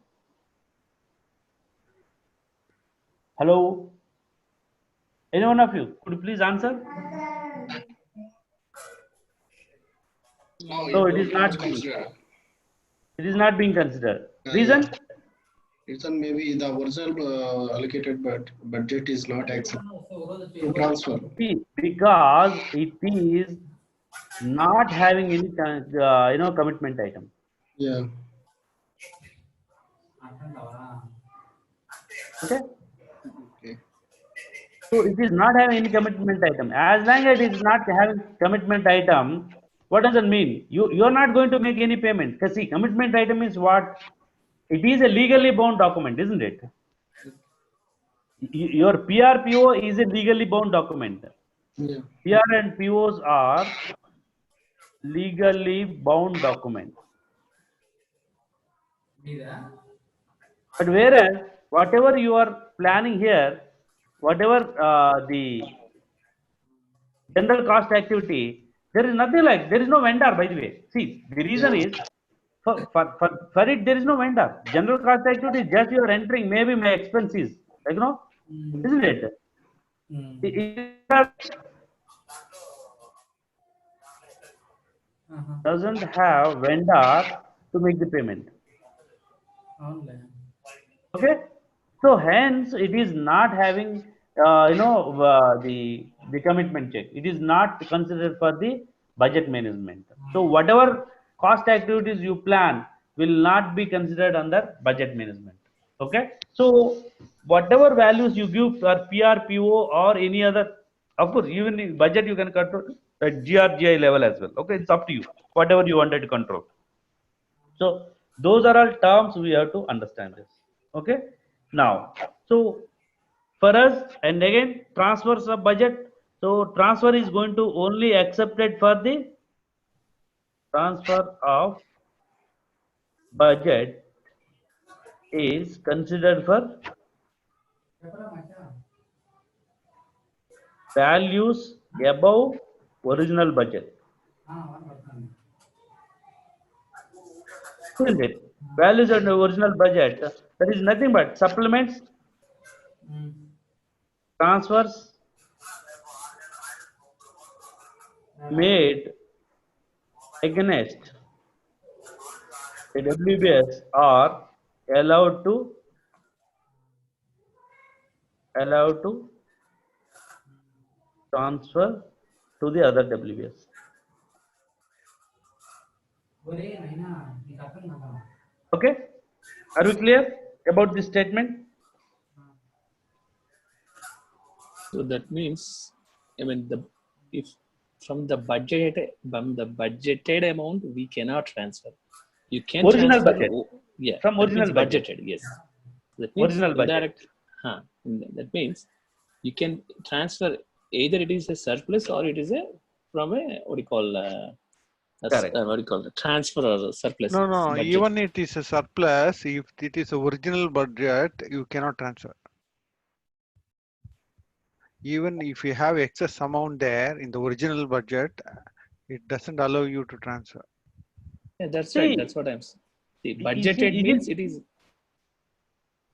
Hello? Any one of you? Could you please answer? No, So it it is was not not being. considered. It is not being considered. Yeah. Reason? Reason maybe the original allocated budget is not accepted to transfer. See, because it is not having any commitment item. Yeah. Okay. Okay. So it is not having any commitment item. As long as it is not having commitment item, what does it mean? You are not going to make any payment. Because see, commitment item is what? It is a legally bound document, isn't it? Your PRPO is a legally bound document. Yeah. PR and POs are legally bound document. But whereas whatever you are planning here, whatever the general cost activity, there is nothing like, there is no vendor, by the way. See, the reason Yeah. is for it there is no vendor. General cost activity is just you are entering maybe my expenses, isn't it? It doesn't have vendor to make the payment. Okay, so hence it is not having the commitment check. It is not considered for the budget management. So whatever cost activities you plan will not be considered under budget management. Okay, so whatever values you give for PRPO or any other, of course even in budget you can control at GRGI level as well. Okay, it's up to you, whatever you wanted to control. So those are all terms we have to understand this. Okay. Now, so for us, and again, transfers of budget. So transfer is going to only accepted for the transfer of budget is considered for values above original budget. Isn't it? Values and original budget. That is nothing but supplements, transfers made against a WBS are allowed to transfer to the other WBS. Okay, are we clear about this statement? So that means, I mean, if from the budgeted amount we cannot transfer. You can Original transfer, budget. yeah, From that original means budget. budgeted. Yes, that means Original budget. indirect. That means you can transfer either it is a surplus or it is a from a what do you call Correct. what do you call the transfer or surplus. No, no, budget. even it is a surplus. If it is original budget, you cannot transfer. Even if you have excess amount there in the original budget, it doesn't allow you to transfer. Yeah, that's See, right. That's what I'm saying. See, you budgeted see, means it is.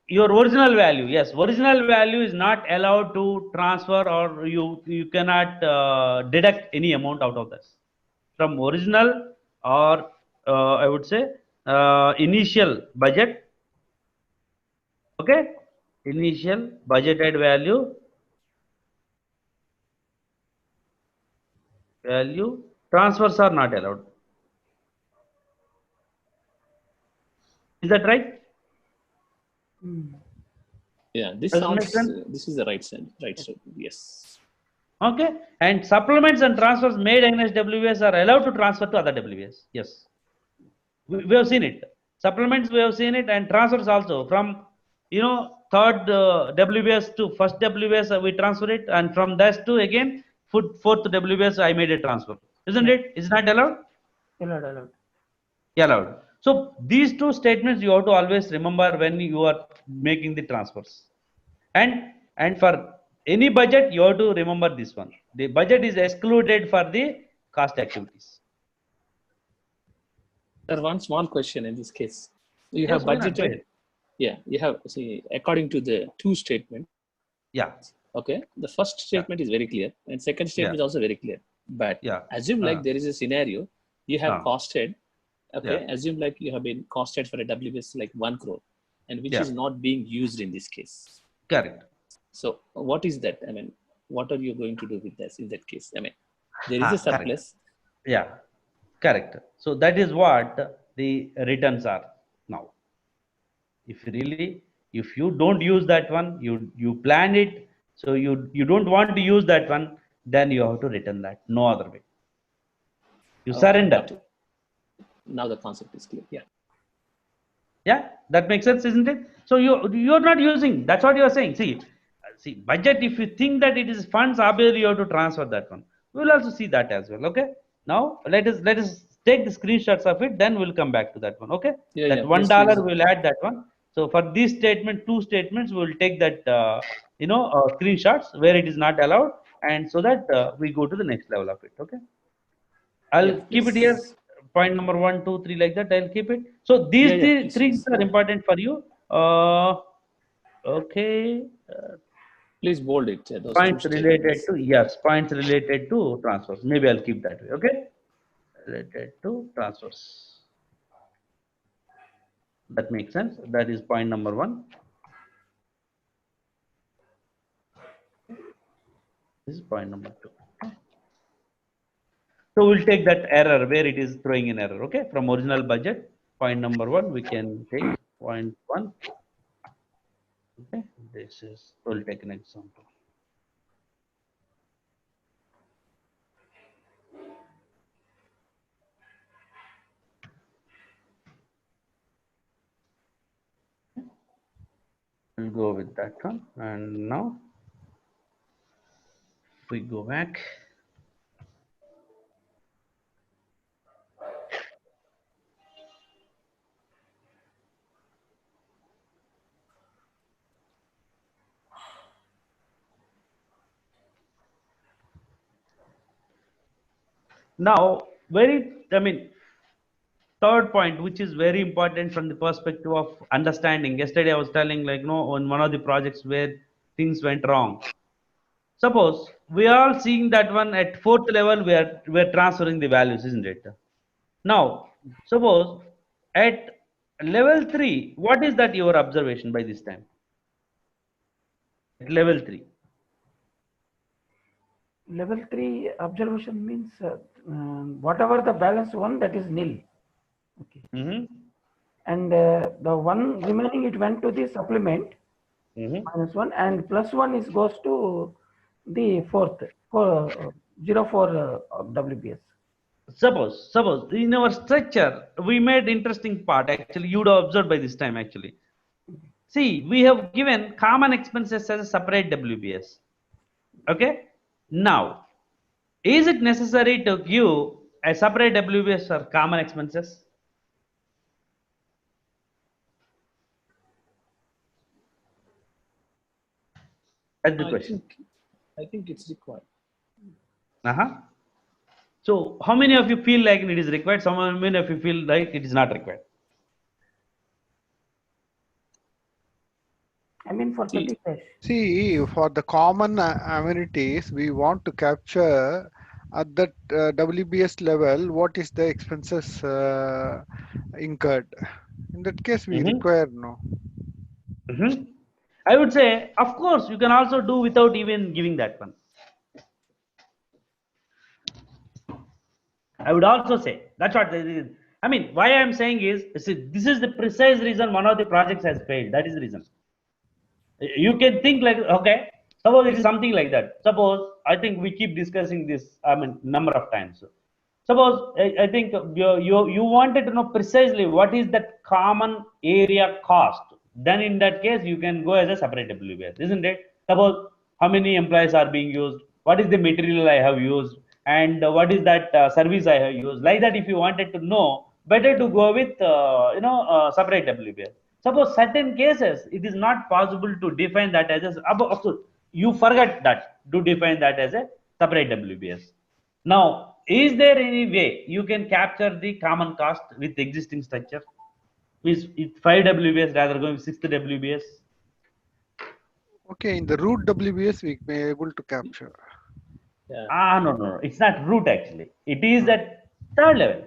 Your original value. Yes, original value is not allowed to transfer, or you cannot deduct any amount out of this from original, or I would say initial budget. Okay, initial budgeted value transfers are not allowed. Is that right? Yeah, this Does it make sounds. sense? This is the right sense. Right. Yes. Okay, and supplements and transfers made against WBS are allowed to transfer to other WBS. Yes, we have seen it. Supplements we have seen it, and transfers also from third WBS to first WBS we transfer it, and from that to again fourth WBS I made a transfer, isn't it? Is not allowed? Allowed. Allowed. So these two statements you have to always remember when you are making the transfers, and for any budget you have to remember this one. The budget is excluded for the cost activities. There one small question in this case. You Yes, have why not? Go budgeted. ahead. Yeah, you have, see, according to the two statement. Yeah. Okay, the first statement is very clear, and second statement is also very clear. But Yeah. assume like there is a scenario you have costed. Okay, Yeah. assume like you have been costed for a WBS like 1 crore, and which Yeah. is not being used in this case. Correct. So what is that? I mean, what are you going to do with this in that case? I mean, there is a surplus. Yeah, correct. So that is what the returns are now. If you don't use that one, you plan it, so you don't want to use that one, then you have to return that. No other way. You surrender. Now the concept is clear. Yeah. Yeah, that makes sense, isn't it? So you're not using. That's what you're saying. See, budget. If you think that it is funds, obviously you have to transfer that one. We'll also see that as well. Okay. Now let us take the screenshots of it. Then we'll come back to that one. Okay. Yeah, that yeah, $1 please. we'll add that one. So for this statement, two statements, we'll take that screenshots where it is not allowed, and so that we go to the next level of it. Okay. I'll keep it here. Point number 1, 2, 3, like that. I'll keep it. So these three are important for you. Okay. Please bold it. Those Points related to points related to transfers. Maybe I'll keep that way. Okay. Related to transfers. That makes sense. That is point number 1. This is point number 2. So we'll take that error where it is throwing an error. Okay, from original budget, point number 1, we can take point 1. Okay, this is, we'll take an example. We'll go with that one, and now if we go back. Now, third point, which is very important from the perspective of understanding. Yesterday, I was telling, on one of the projects where things went wrong. Suppose we are all seeing that one at fourth level, we're transferring the values, isn't it? Now, suppose at level 3, what is that your observation by this time? At level 3. Level 3 observation means whatever the balance one, that is nil. Okay. And the one remaining, it went to the supplement, -1, and +1 is goes to the fourth, 04 WBS. Suppose in our structure we made interesting part. Actually, you'd have observed by this time. Actually, see, we have given common expenses as a separate WBS. Okay. Now, is it necessary to give a separate WBS for common expenses? That's the question. I think it's required. So, how many of you feel like it is required? How many of you feel like it is not required? I mean, for petty cash. See, for the common amenities, we want to capture at that WBS level what is the expenses incurred. In that case, we require no. I would say, of course, you can also do without even giving that one. I would also say that's what it is. I mean, why I'm saying is, see, this is the precise reason one of the projects has failed. That is the reason. You can think like, okay, suppose it is something like that. Suppose, I think we keep discussing this, number of times. Suppose I think you wanted to know precisely what is that common area cost. Then in that case, you can go as a separate WBS, isn't it? Suppose how many employees are being used, what is the material I have used, and what is that service I have used. Like that, if you wanted to know, better to go with separate WBS. Suppose certain cases, it is not possible to define that as a. Of course, you forget that to define that as a separate WBS. Now, is there any way you can capture the common cost with existing structure? Is it 5 WBS rather going 6 WBS? Okay, in the root WBS, we may able to capture. Yeah. No. It's not root actually. It is at third level.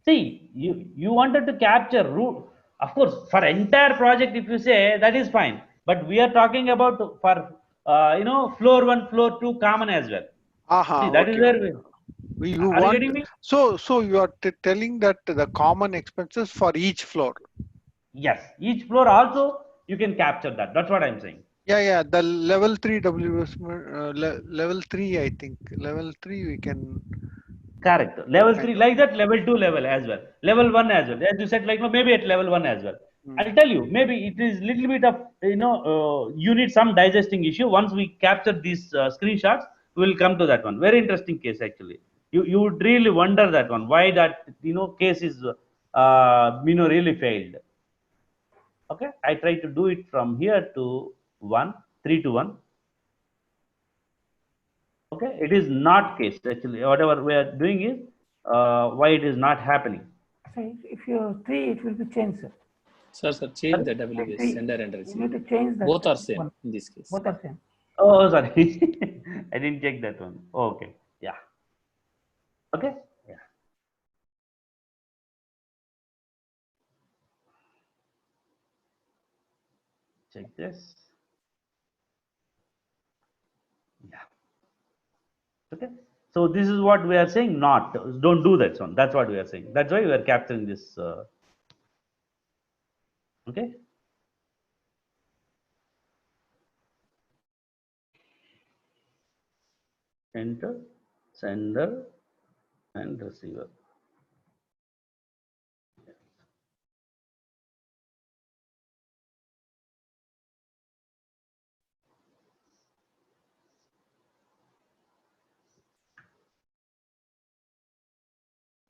See, you wanted to capture root. Of course, for entire project, if you say that is fine. But we are talking about for floor one, floor two common as well. See, that is Okay. where You are you want getting me? so you are telling that the common expenses for each floor. Yes, each floor also you can capture that. That's what I'm saying. Yeah. The level 3 WS, level 3, I think. Level 3 we can. Correct. Level Kind 3, of. like that, level 2 level as well. Level 1 as well. As you said, like no, maybe at level 1 as well. I'll tell you, maybe it is little bit of, you need some digesting issue. Once we capture these screenshots, we will come to that one. Very interesting case actually. You would really wonder that one, why that, case is, really failed. Okay. I try to do it from here to 1, 3 to 1. Okay, it is not case actually. Whatever we are doing is why it is not happening. So if you 3, it will be changed, sir. Sir, change the WBS, sender and You receiver. need to change that. Both are same one. in this case. Both are same. Oh, sorry, I didn't check that one. Oh, okay, yeah, okay, yeah. Check this. Yeah. Okay. So this is what we are saying. Not don't do that one. That's what we are saying. That's why we are capturing this. Okay. Enter, sender, and receiver.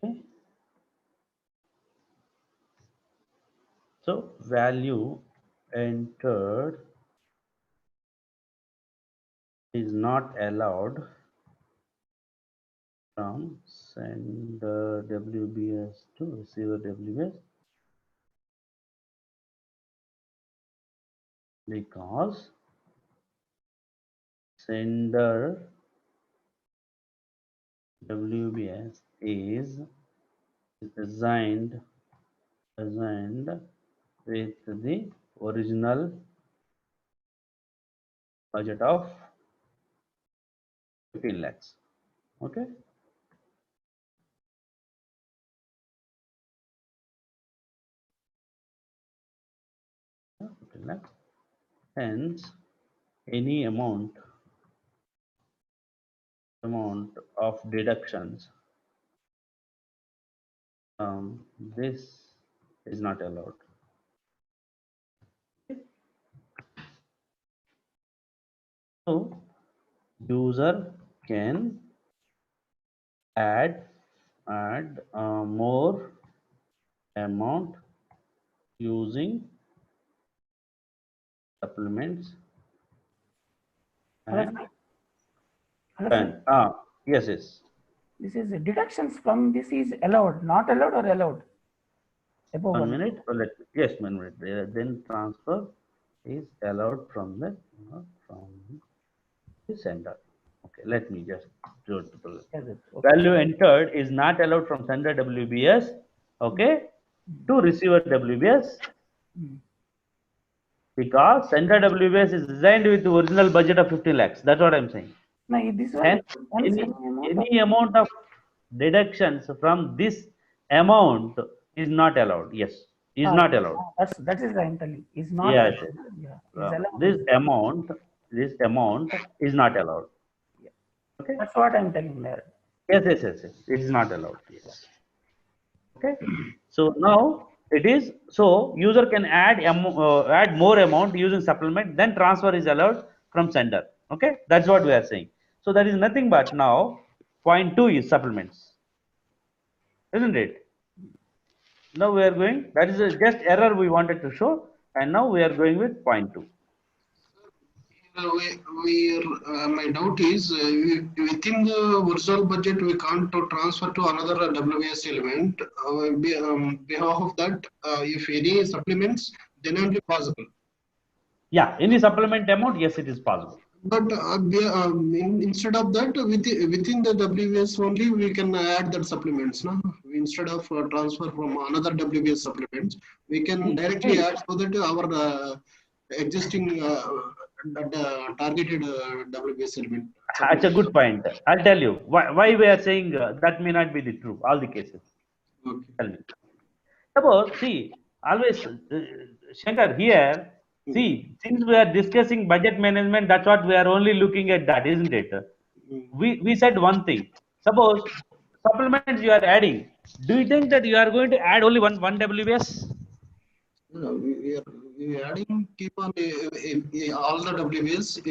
Okay. So value entered is not allowed from sender WBS to receiver WBS because sender WBS is assigned with the original budget of 15 lakhs. Okay. Yeah, 15 lakhs. Hence, any amount of deductions this is not allowed. So user can add more amount using supplements Hello, and sir. Hello, sir. yes. This is deductions from this is allowed, not allowed or allowed? Above 1 1. minute. Yes, 1 minute. Then transfer is allowed from the sender. Okay, let me just do it. Yes, yes. Okay. Value entered is not allowed from sender WBS, okay, to receiver WBS because sender WBS is designed with the original budget of 50 lakhs. That's what I'm saying. Now, this one, Hence, once any amount of deductions from this amount is not allowed. Yes, is not allowed. that is the entirely is not Yes, allowed. yes. Yeah, is allowed. This amount is not allowed. Yeah. Okay. That's what I'm telling there. Yes, yes, yes, yes. It is not allowed. Yes. Okay. So now it is so user can add more amount using supplement, then transfer is allowed from sender. Okay, that's what we are saying. So that is nothing but now point two is supplements, isn't it? Now we are going. That is just error we wanted to show, and now we are going with point two. My doubt is within the original budget we can't transfer to another WBS element. Behalf of that, if any supplements, then only possible. Yeah, any supplement amount, yes, it is possible. But instead of that, within the WBS only we can add that supplements. No? Instead of transfer from another WBS supplements, we can directly add so that our existing targeted WBS element. That's a good point. I'll tell you why we are saying that may not be the true all the cases. Okay. Tell me. Suppose, see, always, Shankar, here, see, since we are discussing budget management, that's what we are only looking at that, isn't it? We said one thing. Suppose supplements you are adding, do you think that you are going to add only one WBS? No, we are adding keep on all the WBS.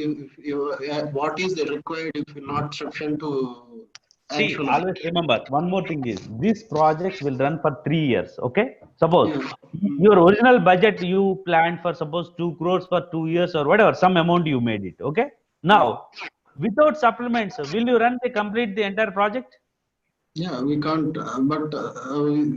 What is the required if not sufficient to See, actual. always remember one more thing is these projects will run for 3 years. Okay, suppose Yeah. your original budget you planned for suppose 2 crores for 2 years or whatever some amount you made it. Okay, now without supplements, will you run the complete the entire project? Yeah, we can't. But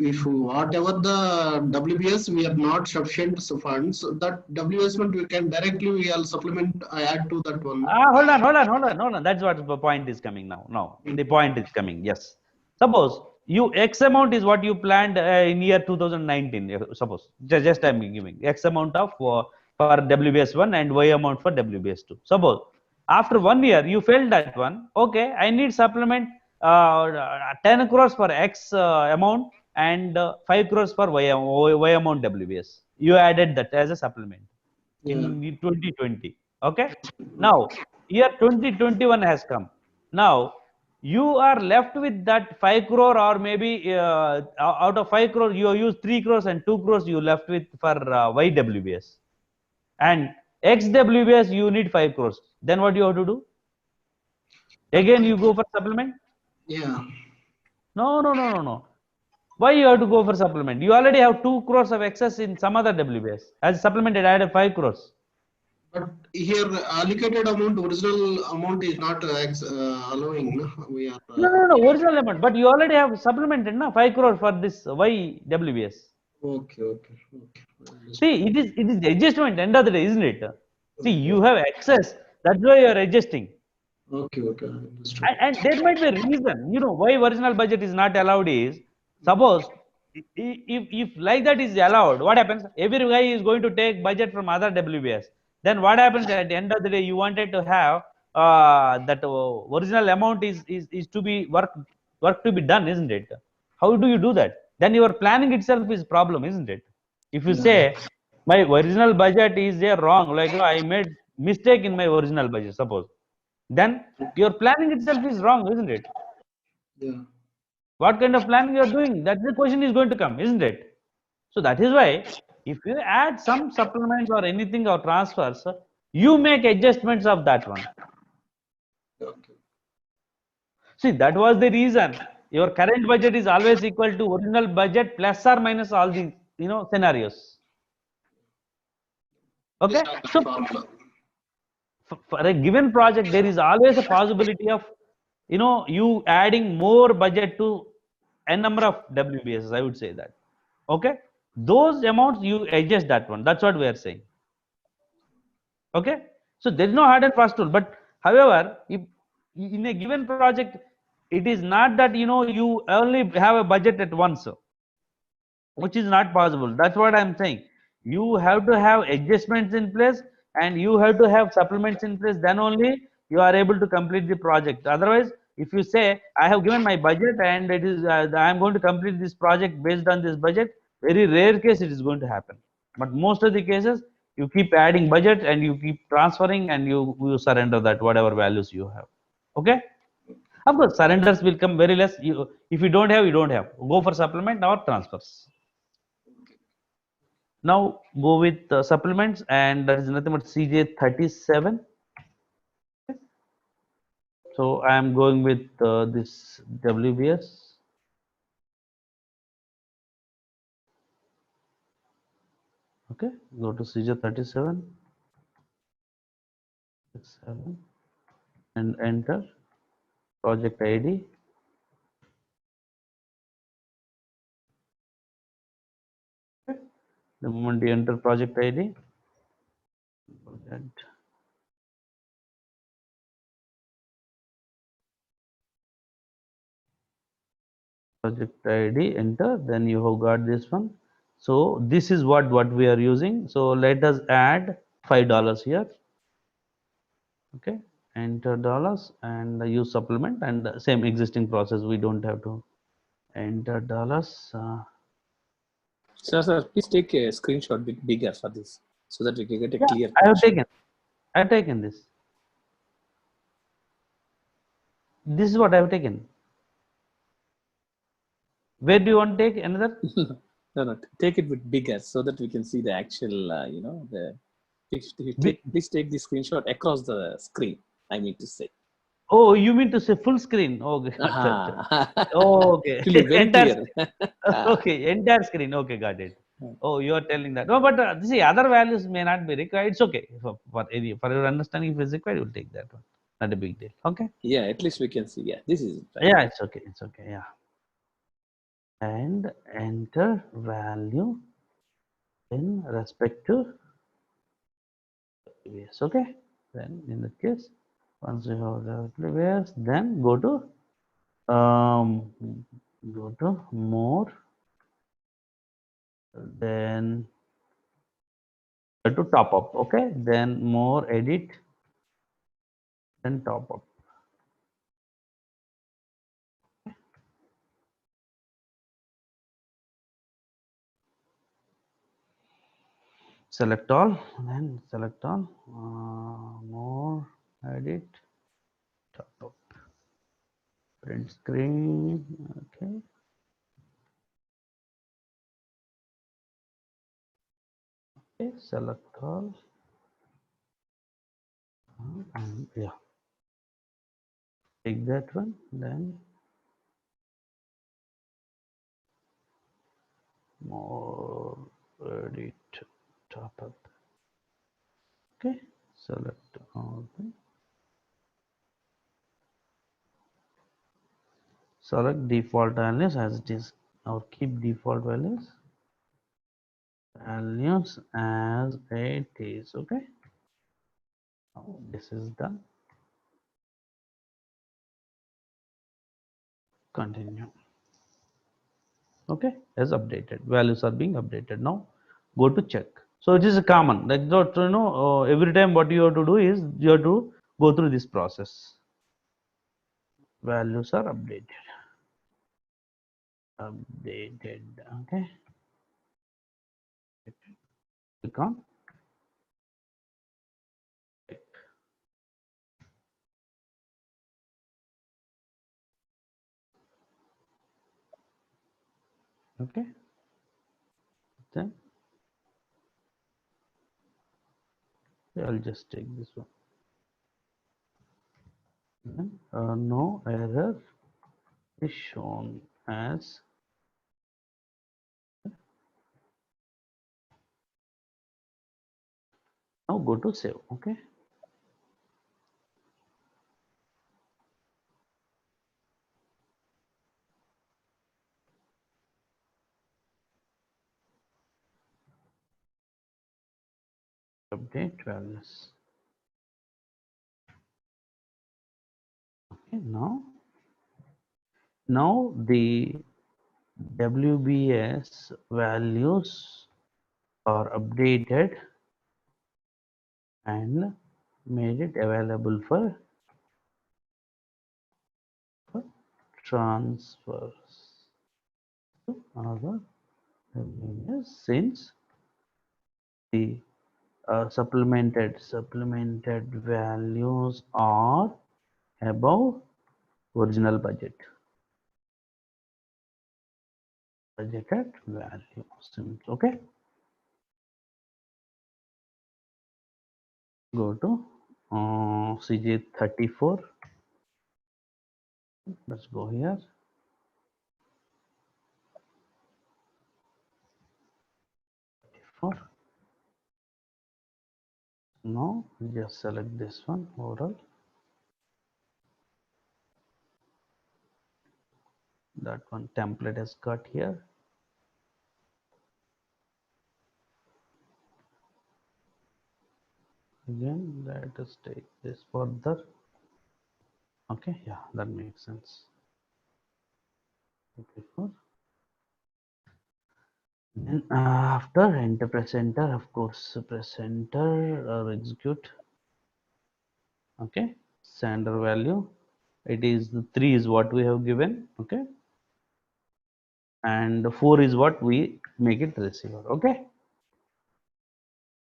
if whatever the WBS we have not sufficient funds, that WBS fund we can directly we'll supplement. I add to that one. Hold on. That's what the point is coming now. No, the point is coming. Yes. Suppose you X amount is what you planned in year 2019. Suppose just I'm giving X amount of for WBS one and Y amount for WBS two. Suppose after 1 year you failed that one. Okay, I need supplement 10 crores for X amount and 5 crores for Y amount WBS. You added that as a supplement Yeah. in 2020. Okay. Now, year 2021 has come. Now, you are left with that 5 crore or maybe out of 5 crore, you use 3 crores and 2 crores you left with for YWBS. And XWBS, you need 5 crores. Then what you have to do? Again, you go for supplement? Yeah. No. Why you have to go for supplement? You already have 2 crores of excess in some other WBS. As supplemented, added 5 crores. But here allocated amount, original amount is not allowing. No? We are. No, original amount. But you already have supplemented, na 5 crore for this YWBS. Okay. See, it is adjustment end of the day, isn't it? See, you have excess. That's why you are adjusting. Okay. Understood. And there might be a reason. You know why original budget is not allowed is suppose if like that is allowed, what happens? Every guy is going to take budget from other WBS. Then what happens at the end of the day? You wanted to have that original amount is to be work to be done, isn't it? How do you do that? Then your planning itself is problem, isn't it? If you say my original budget is there wrong, like I made mistake in my original budget, suppose, then your planning itself is wrong, isn't it? Yeah. What kind of planning you are doing? That the question is going to come, isn't it? So that is why if you add some supplements or anything or transfers, you make adjustments of that one. Okay. See, that was the reason your current budget is always equal to original budget plus or minus all the scenarios. Okay, so for a given project, there is always a possibility of you adding more budget to a number of WBS. I would say that. Okay, those amounts you adjust that one. That's what we are saying. Okay, so there is no hard and fast rule. But however, if in a given project, it is not that you only have a budget at once, which is not possible. That's what I'm saying. You have to have adjustments in place and you have to have supplements in place. Then only you are able to complete the project. Otherwise, if you say I have given my budget and it is I am going to complete this project based on this budget, very rare case it is going to happen. But most of the cases, you keep adding budget and you keep transferring and you surrender that whatever values you have. Okay. Of course, surrenders will come very less. If you don't have, you don't have. Go for supplement or transfers. Now go with supplements, and that is nothing but CJ37. So I am going with this WBS. Okay, go to CJ37, 7, and enter project ID. Okay. The moment you enter project ID, project ID, enter, then you have got this one. So this is what we are using. So let us add $5 here. Okay, enter dollars and use supplement, and the same existing process. We don't have to enter dollars. Sir, please take a screenshot bit bigger for this so that we can get a Yeah, clear I have picture. taken this. This is what I have taken. Where do you want to take another? No, take it bit bigger so that we can see the actual, please take the screenshot across the screen, I mean to say. Oh, you mean to say full screen? Okay. Oh, okay. Actually, very Entire, clear. okay, entire screen. Okay, got it. Oh, you are telling that. No, but see, other values may not be required. It's okay. For your understanding, if it's required, you'll take that one. Not a big deal. Okay. Yeah, at least we can see. Yeah, this is it. Right? Yeah, it's okay. It's okay. Yeah. And enter value in respect to previous. Okay. Then in that case, once you have the previous, then go to more, then to top up. Okay, then more, edit, then top up. Select all, then select all, more, edit, top up, print screen. Okay, select all, and yeah, take that one, then more, edit, top up. Okay, select all. Select default values as it is, or keep default values as it is. Okay, now this is done. Continue. Okay, as updated, values are being updated. Now go to check. So it is a common, like, every time what you have to do is you have to go through this process. Values are updated. Okay, click on check. Okay, then I'll just take this one. Then, no error is shown as now go to save. Okay, update values. Okay, now the WBS values are updated and made it available for transfers to another WBS, since the supplemented values are above original budgeted value. Okay, go to CJ34. Let's go here. Now just select this one overall. That one template is cut here. Again, let us take this further. Okay, yeah, that makes sense. Okay, then after enter, press enter, of course, press enter or execute. Okay, sender value, it is the 3 is what we have given. Okay, and 4 is what we make it receiver. Okay,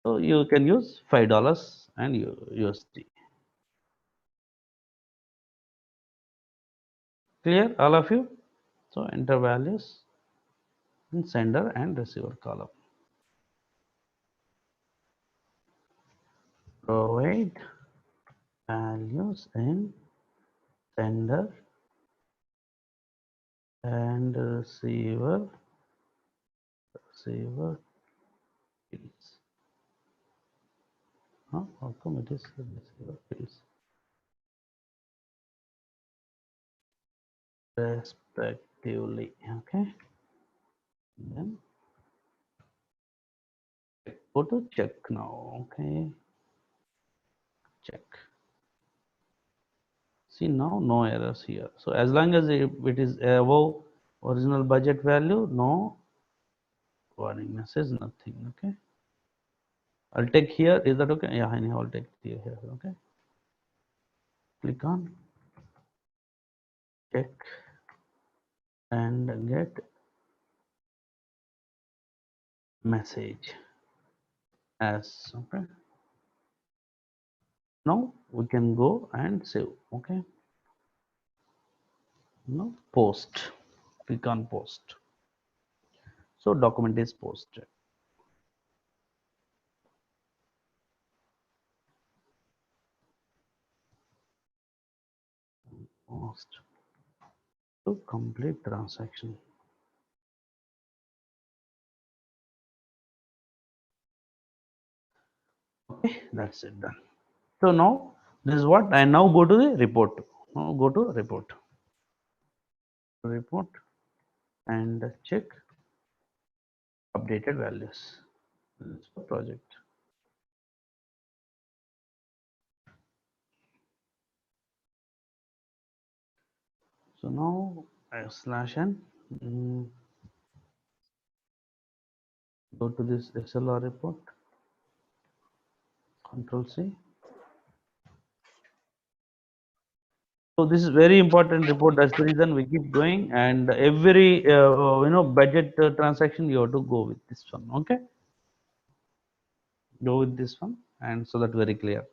so you can use $5 and USD. Clear, all of you? So enter values in sender and receiver column. Provide values in sender and receiver fields. How come it is receiver fields? Respectively. Okay. Then go to check now. Okay. Check. See now no errors here. So as long as it is above original budget value, no warning message, nothing. Okay. I'll take here. Is that okay? Yeah, I'll take here. Okay. Click on check and get message as. Okay. Now we can go and save. Okay. Now post. Click on post. So document is posted. Post to complete transaction. Okay, that's it done. So now this is what I now go to the report. Now go to report and check updated values. This is the project. So now /n go to this SLR report, Control C. So this is very important report. That's the reason we keep going, and every budget transaction you have to go with this one. Okay, go with this one, and so that very clear.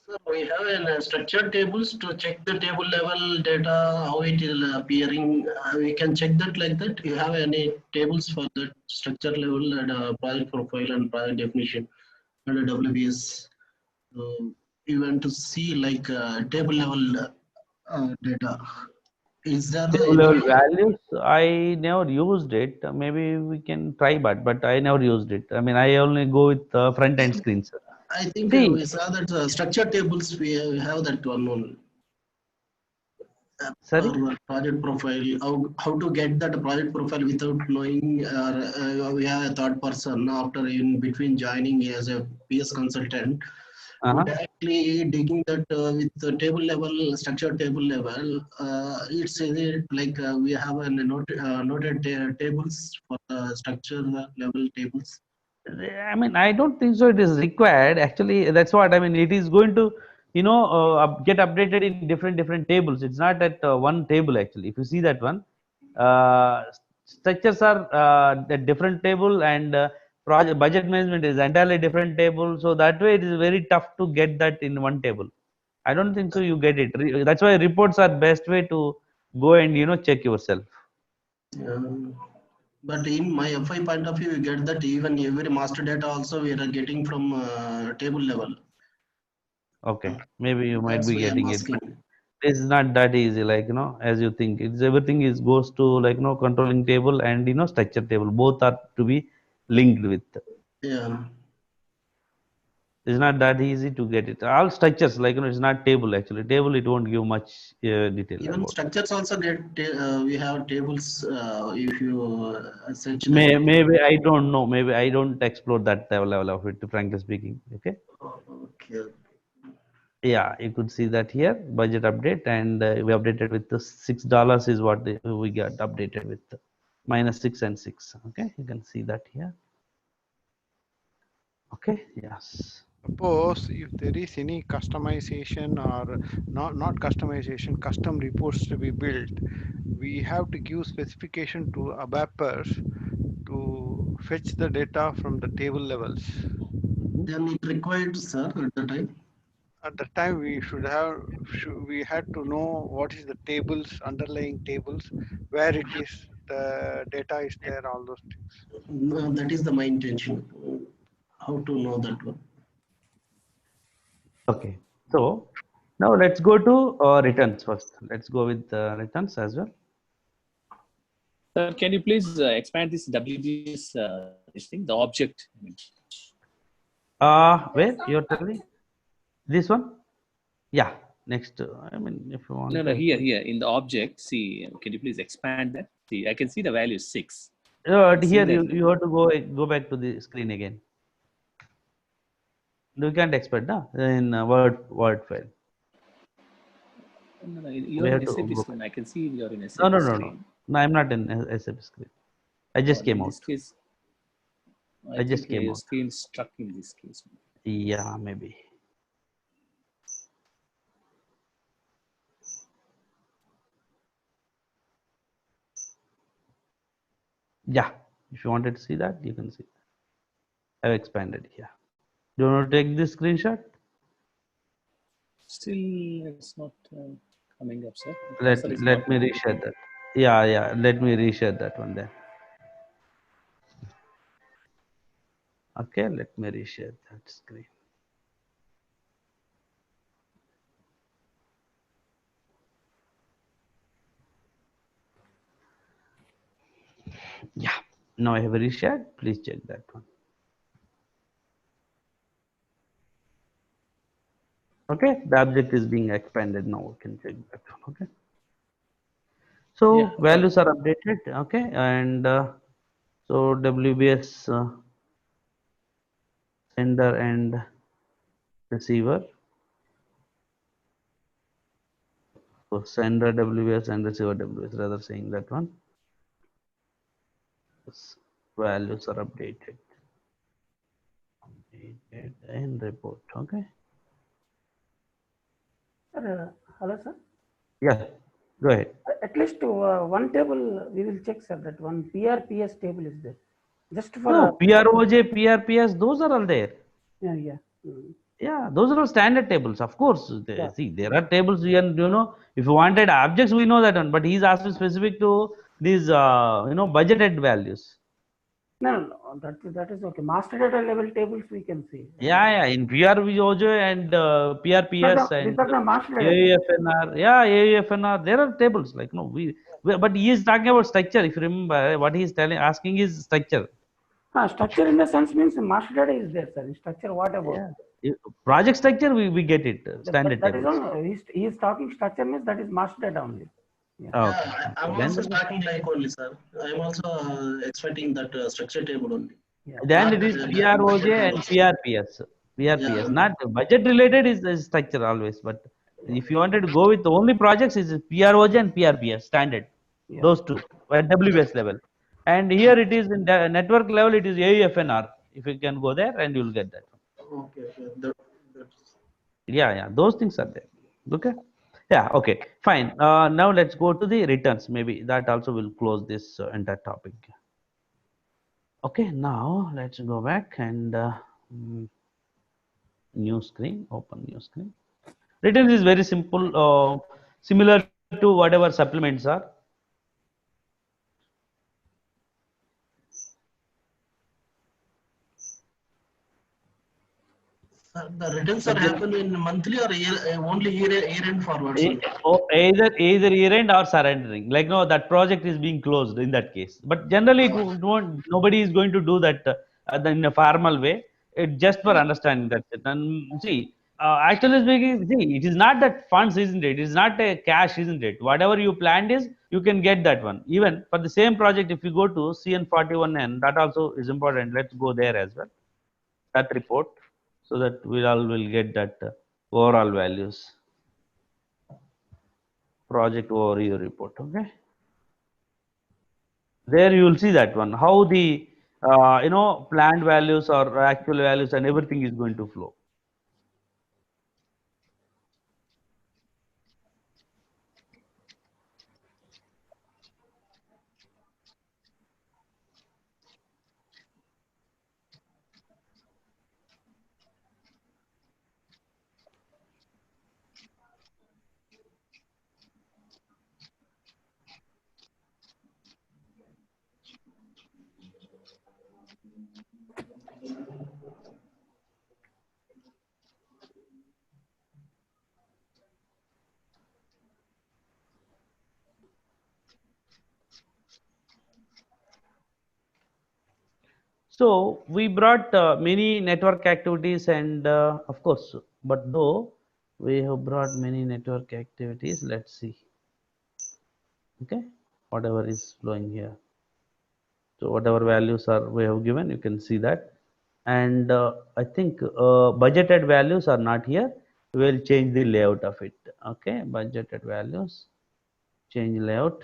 So we have structured tables to check the table level data, how it is appearing. We can check that like that. You have any tables for the structure level and project profile and project definition and WBS. You want to see like table level data. Is there Table any? level values, I never used it. Maybe we can try, but I never used it. I mean, I only go with front end screens. I think See, we saw that structured tables. We have that one only. sorry. Our project profile, how to get that project profile without knowing, we have a third person after in between joining as a PS consultant, directly digging that with the table level, structured table level. It's like we have a noted tables for the structure level tables. I mean, I don't think so. It is required. Actually, that's what I mean. It is going to, get updated in different tables. It's not at one table actually. If you see that one, structures are a different table, and project budget management is entirely different table. So that way it is very tough to get that in one table. I don't think so you get it. That's why reports are best way to go and check yourself. But in my FI point of view, you get that even every master data also we are getting from table level. Okay, maybe you might That's be why I'm getting it, but asking. it's not that easy, like as you think. It's everything is goes to like controlling table and structure table. Both are to be linked with. Yeah. It's not that easy to get it. All structures, like it's not table actually. Table it won't give much detail Even about. structures also get we have tables if you search Maybe I don't know. Maybe I don't explore that level of it, frankly speaking. Okay. Okay. Yeah, you could see that here budget update, and we updated with the $6 is what we got updated with, -6 and 6. Okay, you can see that here. Okay, yes. Suppose if there is any customization or not customization, custom reports to be built, we have to give specification to ABAPers to fetch the data from the table levels. Then it required, sir, at the time. At the time, we had to know what is the tables, underlying tables, where it is, the data is there, all those things. No, that is the my intention. How to know that one? Okay, so now let's go to returns first. Let's go with returns as well. Sir, can you please expand this WBS this thing, the object? Where you're telling this one? Yeah, next. I mean, if you want. No, here in the object. See, can you please expand that? See, I can see the value 6. Here you have to go back to the screen again. You can't expect in Word file. No, you're in SAP screen. I can see you're in SAP screen. No, I'm not in SAP screen. I just came out. In this case, I just came your out. screen stuck in this case. Yeah, maybe. Yeah, if you wanted to see that, you can see. I've expanded here. Do you want to take this screenshot? Still, it's not coming up, sir. Let me reshare that. Yeah. Let me reshare that one then. Okay, let me reshare that screen. Yeah, now I have reshared. Please check that one. Okay, the object is being expanded now. We can check that one. Okay. So yeah, values are updated. Okay, and so WBS sender and receiver. So sender WBS and receiver WBS, rather saying that one. Values are updated. And report. Okay. Sir, hello, sir. Yeah, go ahead. At least one table we will check, sir. That one PRPS table is there. Just for PROJ, PRPS, those are all there. Yeah. Yeah, those are all standard tables. Of course, see, there are tables, and if you wanted objects, we know that one. But he's asking specific to these, budgeted values. No, that is okay. Master data level tables we can see. Yeah, in PROJ and PRPS and these are the master data. AUFNR. Yeah, AUFNR. There are tables like but he is talking about structure. If you remember, what he is asking is structure. Structure in the sense means master data is there, sir. In structure, what about? Yeah. Project structure, we get it. Standard that tables. He is talking structure means that is master data only. Yeah. I'm also talking like only, sir. I'm also expecting that structure table only. Yeah. Then it is PROJ and PRPS. PRPS, not budget related is structure always. But if you wanted to go with only projects, is PROJ and PRPS standard. Yeah. Those two at WBS level. And here it is in the network level, it is AUFNR. If you can go there and you will get that. Okay. Yeah, those things are there. Okay. Yeah, okay, fine. Now let's go to the returns. Maybe that also will close this entire topic. Okay, now let's go back and mm, new screen, open new screen. Returns is very simple, similar to whatever supplements are. The returns are happen in monthly or year, only year end forwards only. Either year end or surrendering. Like no, that project is being closed in that case. But generally, it won't. Nobody is going to do that in a formal way. It just for understanding that. And see, actually speaking, see, it is not that funds, isn't it? It is not a cash, isn't it? Whatever you planned is, you can get that one. Even for the same project, if you go to CN41N, that also is important. Let's go there as well. That report, so that we all will get that overall values. Project overview report. Okay, there you will see that one, how the planned values or actual values and everything is going to flow. So we brought many network activities, and of course, but though we have brought many network activities, let's see. Okay, whatever is flowing here. So whatever values are we have given, you can see that. And I think budgeted values are not here. We will change the layout of it. Okay, budgeted values, change layout.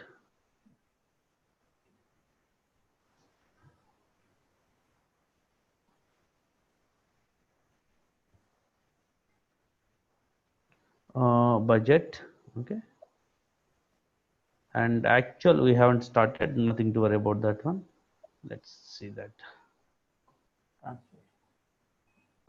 Budget. Okay, and actual we haven't started, nothing to worry about that one. Let's see that.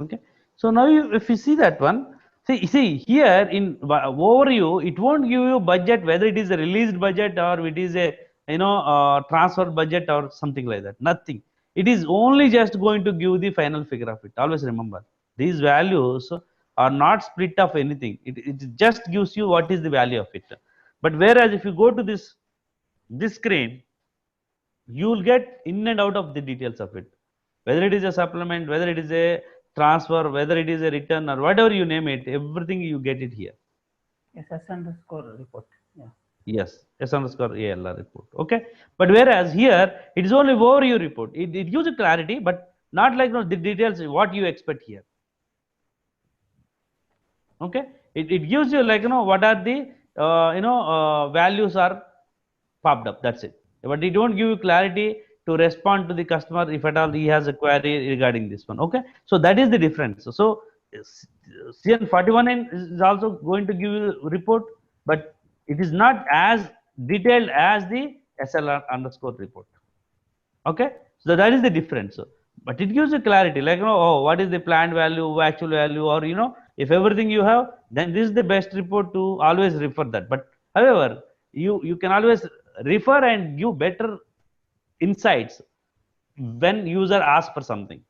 Okay, so now if you see that one, see here in overview, it won't give you budget whether it is a released budget or it is a transfer budget or something like that. Nothing. It is only just going to give the final figure of it. Always remember, these values are not split of anything. It just gives you what is the value of it. But whereas if you go to this screen, you will get in and out of the details of it, whether it is a supplement, whether it is a transfer, whether it is a return, or whatever you name it, everything you get it here. Yes, S underscore report. Yeah. Yes, S underscore ALR report. Okay, but whereas here it is only overview report. It gives you clarity, but not like the details what you expect here. Okay, it gives you like what are the values are popped up. That's it. But it don't give you clarity to respond to the customer if at all he has a query regarding this one. Okay, so that is the difference. So CN41 is also going to give you report, but it is not as detailed as the SLR underscore report. Okay, so that is the difference. But it gives you clarity, like oh, what is the planned value, actual value, or if everything you have, then this is the best report to always refer that. But however, you can always refer and give better insights when user asks for something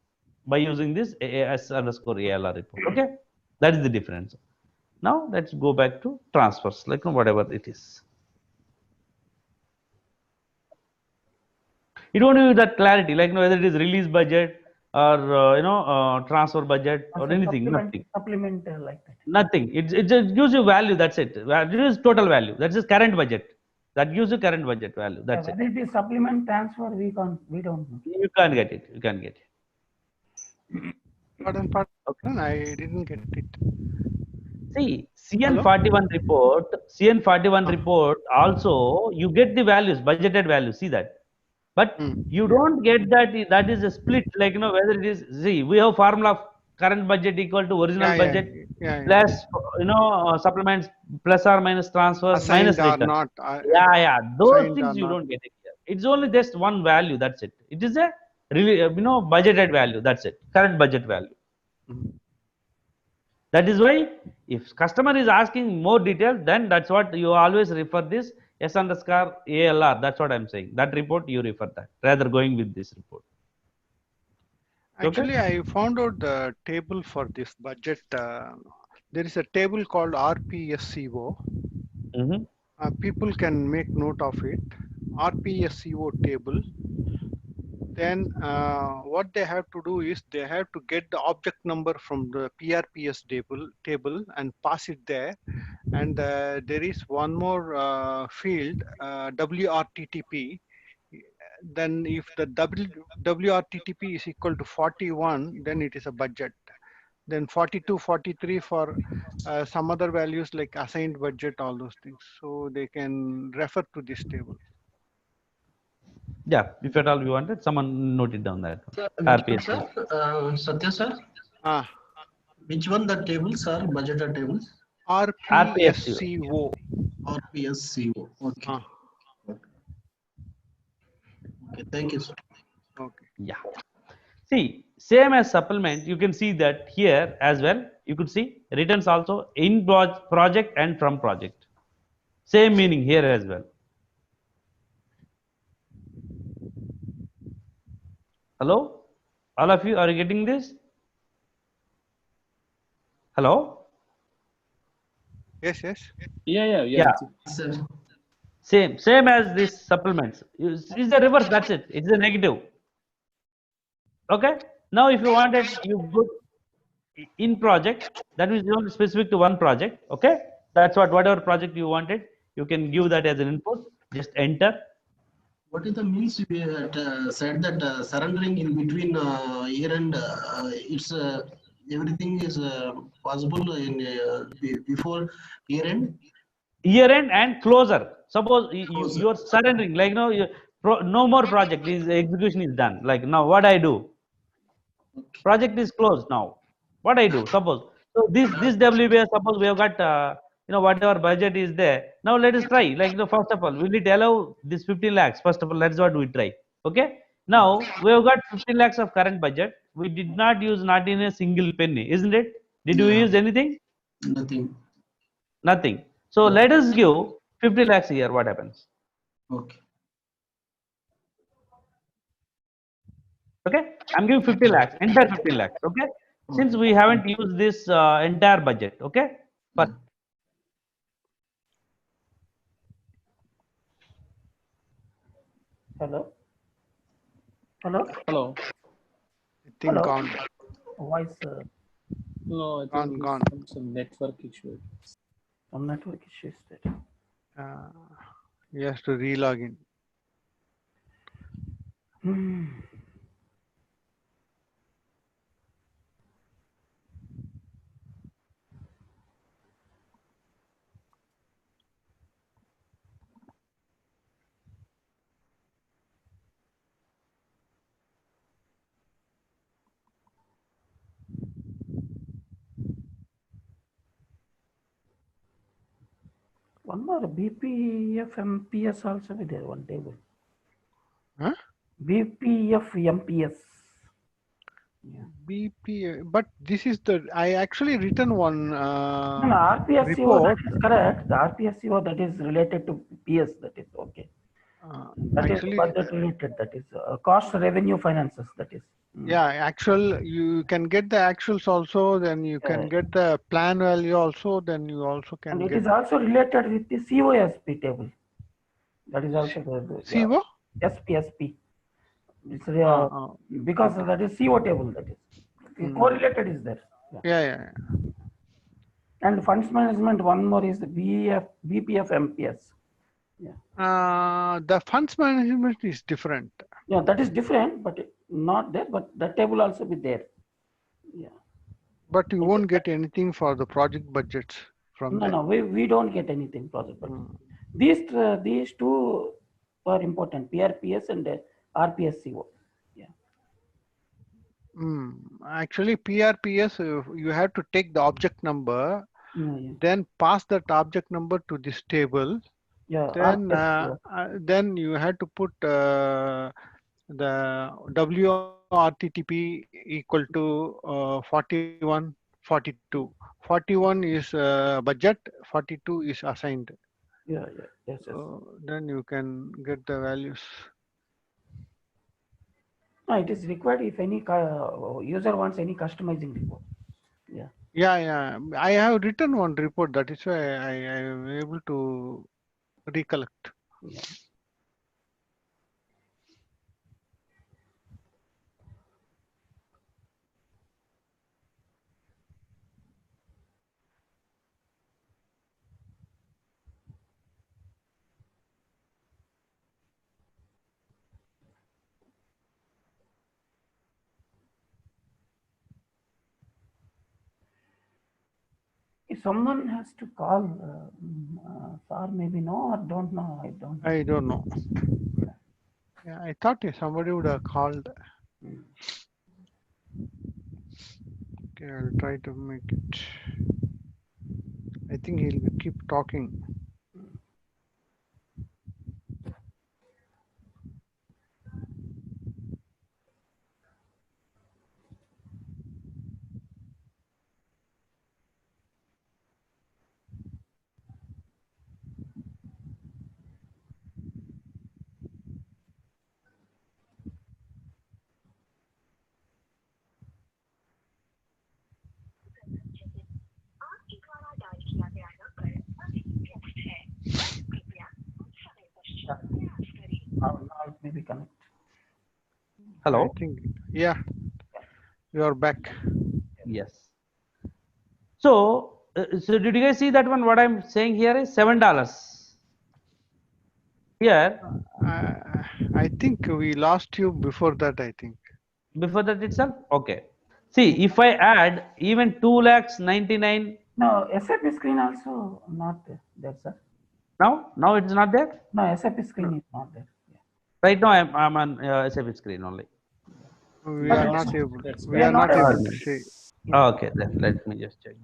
by using this AS underscore ALR report. Okay, that is the difference. Now let's go back to transfers, like whatever it is. It won't give you that clarity, like whether it is release budget or transfer budget or anything. Nothing. Supplement like that. Nothing. It just gives you value. That's it. It is total value. That's just current budget. That gives you current budget value. That's Whether it is supplement transfer, we don't know. You can't get it. You can't get it. Pardon, I didn't get it. See, CN41 report, CN41 report also, you get the values, budgeted values, see that. But you don't get that, that is a split, like, whether it is, see, we have formula current budget equal to original Yeah, yeah, budget yeah, yeah. plus supplements plus or minus transfers minus Assigned or returns. not, Yeah, those assigned or things you not. don't get it here. It's only just one value. That's it. It is a really budgeted value. That's it. Current budget value. Mhm. That is why if customer is asking more detail, then that's what you always refer this S underscore ALR. That's what I'm saying. That report you refer that rather going with this report. Okay. Actually, I found out the table for this budget. There is a table called RPSCO. Mm-hmm. People can make note of it. RPSCO table. Then what they have to do is they have to get the object number from the PRPS table and pass it there. And there is one more field, WRTTP. Then if the WRTTP is equal to 41, then it is a budget. Then 42, 43 for some other values like assigned budget, all those things. So they can refer to this table. Yeah, if at all you wanted, someone note it down that Sir, RPS. sir, Satya sir, Ah, which one the tables are budgeted tables? RPSCO. RPSCO. Okay. Ah, Okay. Thank you, sir. okay. Yeah. See, same as supplement, you can see that here as well. You could see returns also in project and from project. Same meaning here as well. Hello? All of you, are you getting this? Hello? Yes, yes. Yeah. Yeah. Sir. Same as this supplements. It's the reverse, that's it. It's a negative. Okay. Now if you wanted, you put in project, that is only specific to one project. Okay. That's whatever project you wanted, you can give that as an input. Just enter. What is the means we had said that surrendering in between year and it's everything is possible in before year end? Year end and closer. Suppose Closer. you're surrendering, like no more project is execution is done. Like now, what I do? Project is closed now. What I do? Suppose so this WBS. Suppose we have got whatever budget is there. Now let us try. Like first of all, we need to allow this 50 lakhs. First of all, that's what we try. Okay. Now we have got 50 lakhs of current budget. We did not use not in a single penny, isn't it? Did we Yeah. use anything? Nothing. Nothing. So let us give 50 lakhs here. What happens? Okay. Okay. I'm giving 50 lakhs, entire 15 lakhs. Okay. Since we haven't used this entire budget. Okay. But Hello? Hello? Hello. I think Hello? gone. Voice, No, I Gone, think gone. some network issue. some network issues there. He has to relog in. One more BPF MPS also be there, one table. Huh? BPF MPS. BP, but this is I actually written one No, RPSCO, report. that is correct. The RPSCO that is related to PS, that is okay. That is Actually, budget related, that is cost revenue finances, that is. yeah, actual, you can get the actuals also, then you can get the plan value also, then you also can And it get is also related with the COSP table. That is also the CO? SPSP. It's because that is CO table, that is. Correlated is there. Yeah. And funds management, one more is the BPF MPS. The funds management is different. Yeah, that is different, but not there, but that table also be there. Yeah. But you won't get anything for the project budgets from there. No, we don't get anything project budget. These two are important, PRPS and RPSCO. Yeah. Actually, PRPS, you have to take the object number, then pass that object number to this table. Then you have to put the WRTTP equal to 41, 42. 41 is budget, 42 is assigned. Yes. Then you can get the values. No, it is required if any user wants any customizing report. Yeah. I have written one report. That is why I am able to recollect. Yeah. If someone has to call, sir, maybe no or don't know. I don't know. Yeah, I thought somebody would have called. Okay, I'll try to make it. I think he'll keep talking. Now it may be connect. Hello. I think, yeah, you are back. Yes. So, did you guys see that one? What I'm saying here is $7. Here, I think we lost you before that, I think. before that itself? Okay. See, if I add even 2,99,000. No, SAP screen also not there, sir. Now it's not there? No, SAP screen is not there. Yeah. Right now I'm on SAP screen only. We But are it's- not able. we are not able able to see. Okay, then let me just check.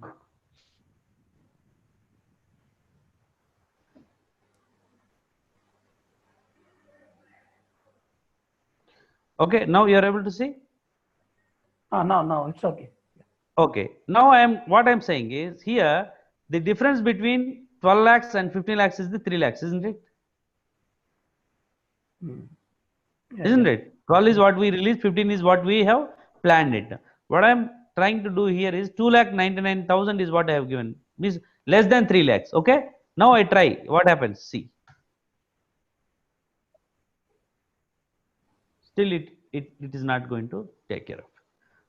Okay, now you are able to see? No, it's okay. Okay. Now what I'm saying is here the difference between 12 lakhs and 15 lakhs is the 3 lakhs, isn't it? Isn't it? 12 is what we release, 15 is what we have planned it. What I'm trying to do here is 2,99,000 is what I have given. Means less than 3 lakhs. Okay. Now I try. What happens? See. Still it is not going to take care of.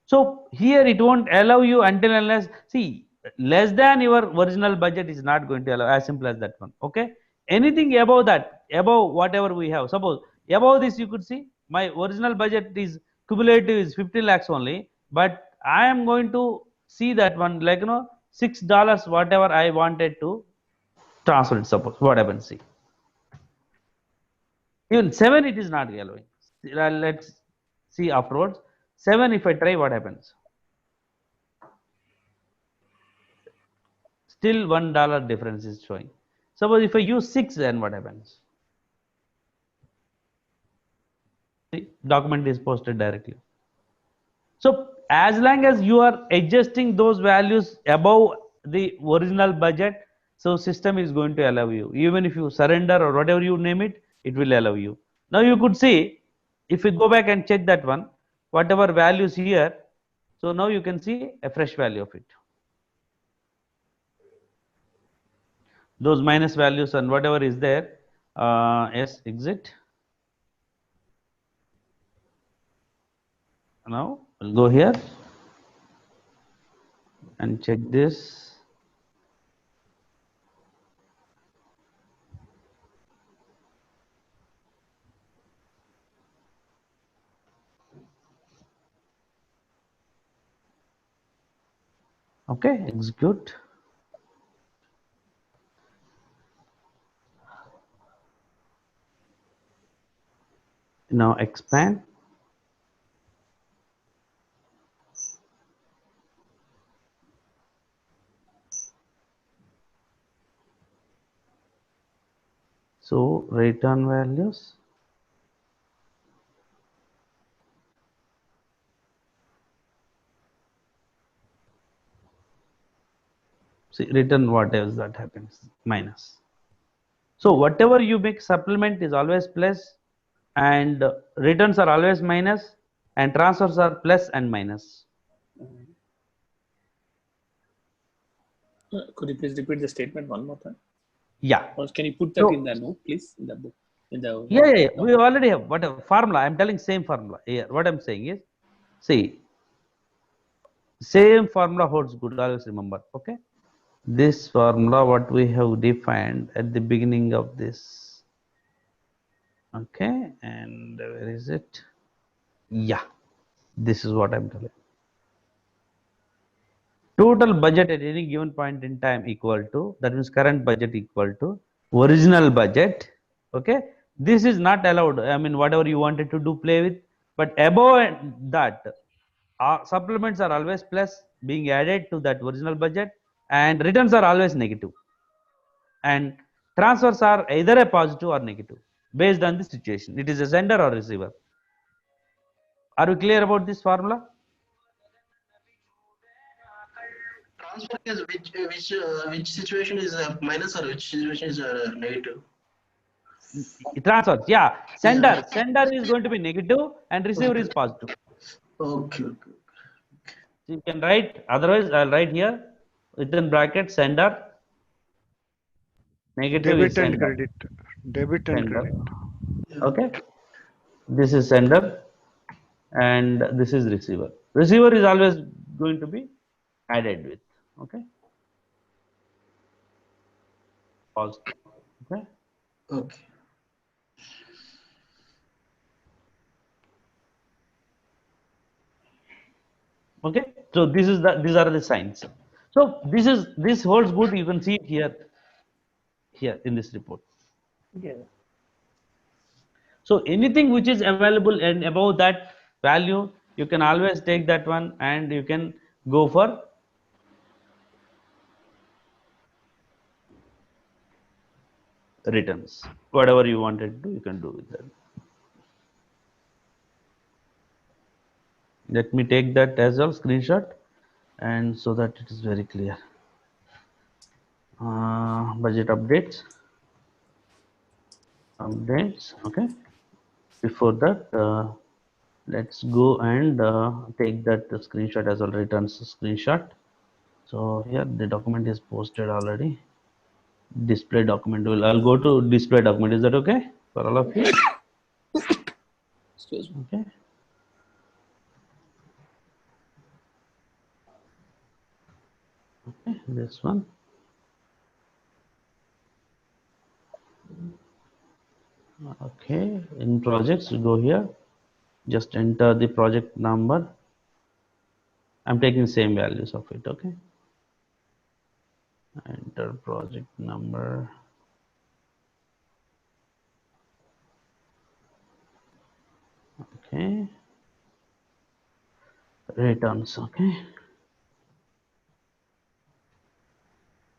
So here it won't allow you until unless, see, less than your original budget is not going to allow, as simple as that one. Okay. Anything above that, above whatever we have, suppose above this you could see my original budget is cumulative is 15 lakhs only, but I am going to see that one like $6 whatever I wanted to transfer it. Suppose what happens, see, even 7 it is not allowing. Let's see afterwards. 7 if I try, what happens? Still $1 difference is showing. Suppose if I use 6, then what happens? See, document is posted directly. So as long as you are adjusting those values above the original budget, so system is going to allow you. Even if you surrender or whatever you name it, it will allow you. Now you could see, if you go back and check that one, whatever values here, so now you can see a fresh value of it. Those minus values and whatever is there, yes, exit. Now we'll go here and check this. Okay, execute. Now expand. So return values. See, return whatever that happens minus. So whatever you make supplement is always plus, and returns are always minus, and transfers are plus and minus. Could you please repeat the statement one more time? Yeah. Or can you put that So in the note, please, in the book, in the yeah. We already have whatever formula. I'm telling same formula here. What I'm saying is, see, same formula holds good. Always remember. Okay. This formula, what we have defined at the beginning of this. Okay, and where is it? Yeah, this is what I'm telling. Total budget at any given point in time equal to, that means current budget equal to original budget. Okay, this is not allowed. I mean, whatever you wanted to do, play with, but above that, supplements are always plus being added to that original budget, and returns are always negative, and transfers are either a positive or negative based on the situation. It is a sender or receiver. Are we clear about this formula? Transfer is which situation is minus or which situation is negative? Transfers, yeah. Yeah. Sender is going to be negative and receiver is positive. Okay. So you can write, otherwise I'll write here within bracket sender, negative is Debit and sender. credit. Debit and Sender. credit. Okay. This is sender and this is receiver. Receiver is always going to be added with. Okay. Positive. Okay. Okay. Okay, so these are the signs. So this holds good. You can see it here in this report. Yeah. So anything which is available and above that value, you can always take that one and you can go for returns. Whatever you wanted to do, you can do with that. Let me take that as well screenshot, and so that it is very clear. Budget updates. Okay. Before that, let's go and take that screenshot as well, returns screenshot. So here the document is posted already. Display document will, I'll go to display document. Is that okay for all of you? Excuse me. Okay. Okay, this one. Okay, in projects, you go here, just enter the project number. I'm taking same values of it. Okay, enter project number. Okay, returns. Okay,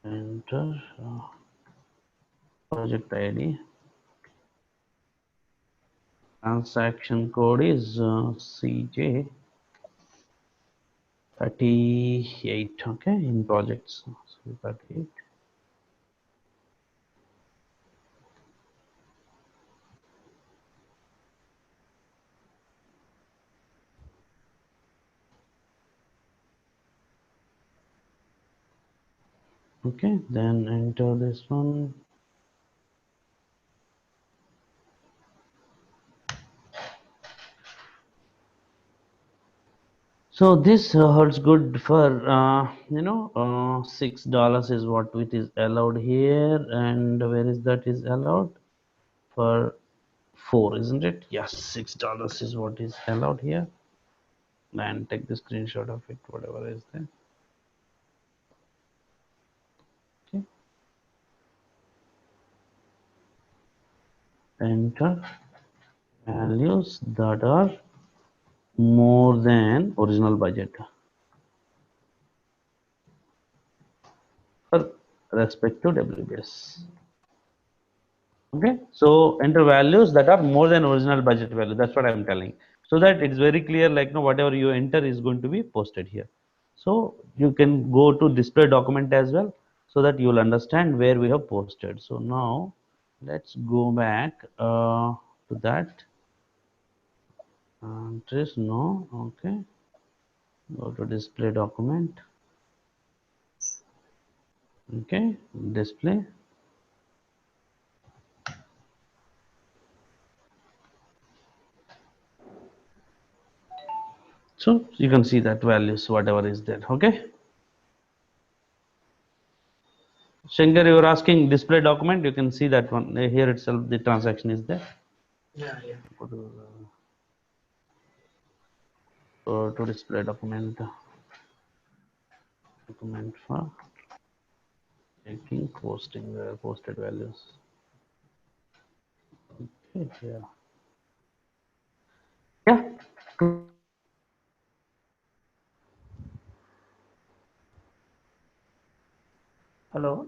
enter project ID. Transaction code is CJ 38. Okay, in projects, so 38. Okay, then enter this one. So this holds good for $6 is what it is allowed here, and where is that is allowed for 4, isn't it? Yes, $6 is what is allowed here, and take the screenshot of it, whatever is there. Okay, enter values that are more than original budget for respect to WBS. Okay, so enter values that are more than original budget value. That's what I'm telling. So that it's very clear, like whatever you enter is going to be posted here. So you can go to display document as well, so that you will understand where we have posted. So now let's go back to that. Trace no. Okay, go to display document. Okay, display. So you can see that values, whatever is there. Okay. Shankar, you were asking display document. You can see that one here itself. The transaction is there. Yeah, yeah. Go to display document. Document for checking posting posted values. Okay, yeah. Yeah. Hello?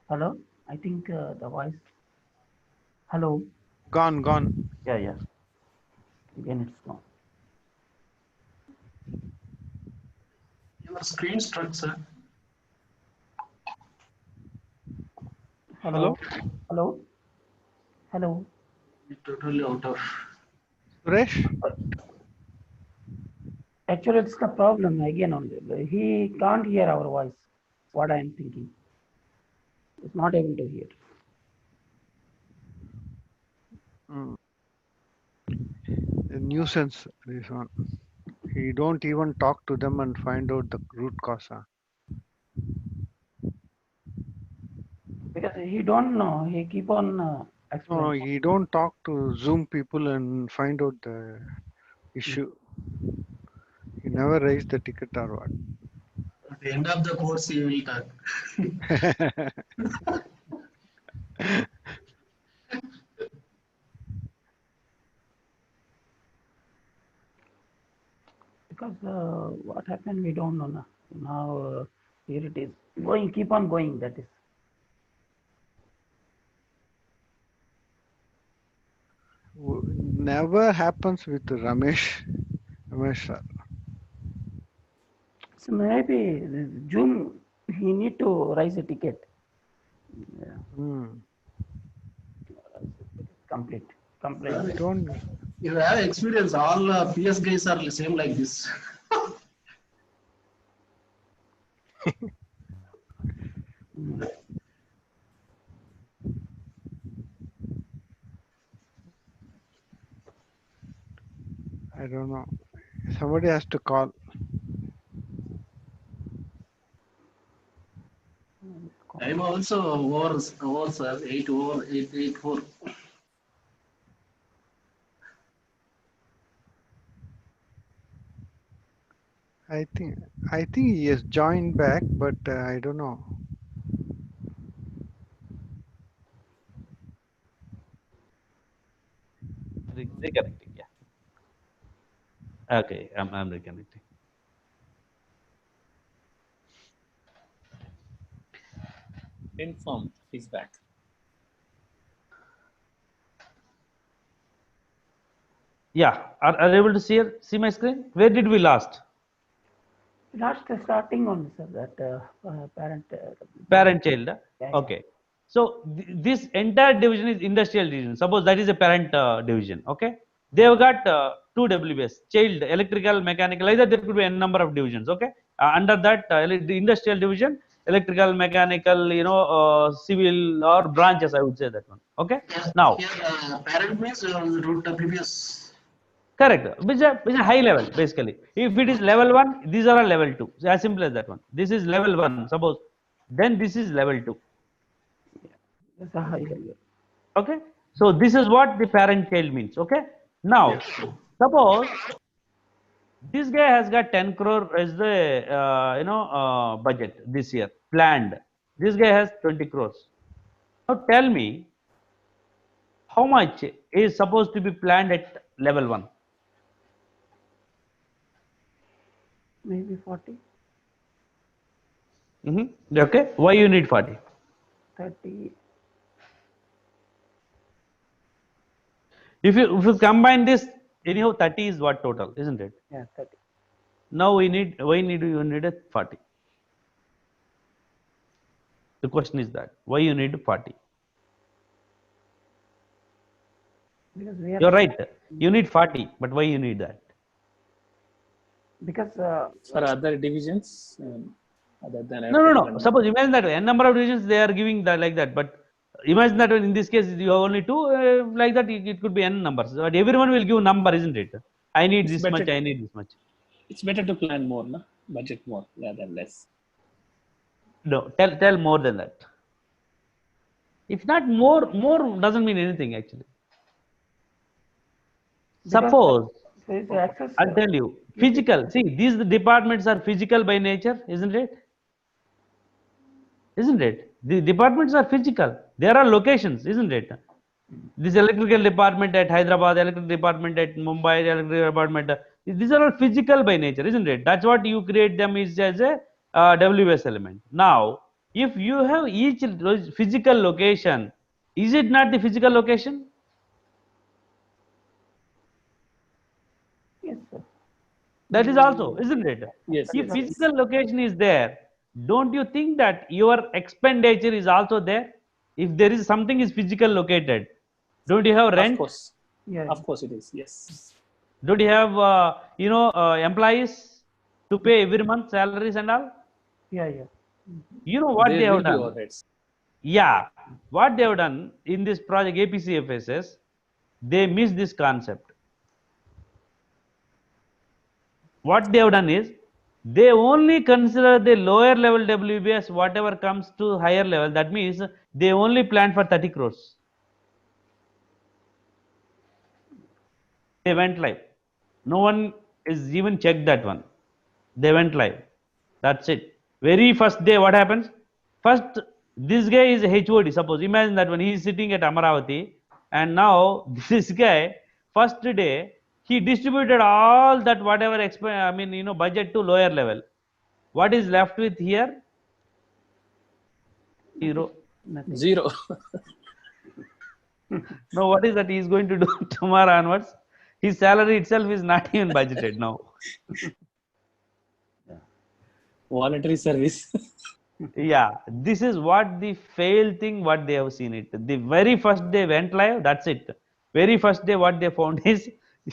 Hello? I think the voice. Hello? Gone. Yeah, yeah. Again, it's gone. Your screen struck, sir. Hello? Hello? Hello? Totally out of. Suresh? Actually, it's the problem again only. He can't hear our voice. What I am thinking. He's not able to hear. A nuisance, this one. He don't even talk to them and find out the root cause. Because he don't know. He keep on No, explaining. he don't talk to Zoom people and find out the issue. He never raised the ticket or what. At the end of the course, he will talk. Because what happened, we don't know now. Now here it is going, keep on going. That is. Never happens with Ramesh. Ramesh sir. So maybe June he need to raise a ticket. Yeah. Complete. I don't. You have experience. All PS guys are same like this. I don't know. Somebody has to call. I'm also over, sir. 8 over 884. I think he has joined back, but I don't know. Reconnecting. Yeah. Okay, I'm reconnecting. Informed. He's back. Yeah. Are you able to see my screen? Where did we last? Last starting on sir, that parent. Parent child. Yeah. Okay. So this entire division is industrial division. Suppose that is a parent division. Okay. They have got two WBS, child, electrical, mechanical. Either there could be a number of divisions. Okay. Under that, the industrial division, electrical, mechanical, civil or branches. I would say that one. Okay. Now, Here, parent means root WBS. correct. Which is a high level basically. If it is level one, these are a level two. So as simple as that one. This is level one. Suppose, then this is level two. That's a high level. Okay, so this is what the parent child means. Okay, now suppose this guy has got 10 crore as the budget this year planned. This guy has 20 crores. Now tell me how much is supposed to be planned at level one. Maybe 40, Okay, why you need 40? 30. If you combine this, anyhow 30 is what total, isn't it? Yeah, 30. Now you need a 40. The question is that why you need 40? Because we are You're right. You need 40, but why you need that? because For other divisions, other than No. Suppose imagine that n number of divisions they are giving that like that, but imagine that in this case you have only two like that. It could be n numbers, but everyone will give number, isn't it? I need It's this better. much. I need this much. It's better to plan more, no? Budget more rather than less. No, tell more than that. If not more doesn't mean anything actually. Suppose there is access. I'll tell you physical. See, these departments are physical by nature, isn't it? Isn't it? The departments are physical. There are locations, isn't it? This electrical department at Hyderabad, electrical department at Mumbai, electrical department. These are all physical by nature, isn't it? That's what you create them is as a WS element. Now, if you have each physical location, is it not the physical location? Yes, sir. That is also, isn't it? Yes, If yes, physical location is there, don't you think that your expenditure is also there? If there is something is physical located, don't you have Of rent? course. Yeah. Of course it is. Yes. Don't you have employees to pay every month salaries and all? Yeah, yeah. You know what There they will have be done? overheads. Yeah, what they have done in this project APCFSS, they miss this concept. What they have done is they only consider the lower level WBS, whatever comes to higher level. That means they only plan for 30 crores. They went live. No one is even checked that one. They went live. That's it. Very first day, what happens? First, this guy is a HOD. Suppose imagine that when he is sitting at Amaravati, and now this guy, first day, he distributed all that whatever budget to lower level. What is left with here? Zero. Nothing. Zero. Now, what is that he is going to do tomorrow onwards? His salary itself is not even budgeted now. Voluntary service. Yeah, this is what the fail thing, what they have seen it. The very first day went live, that's it. Very first day, what they found is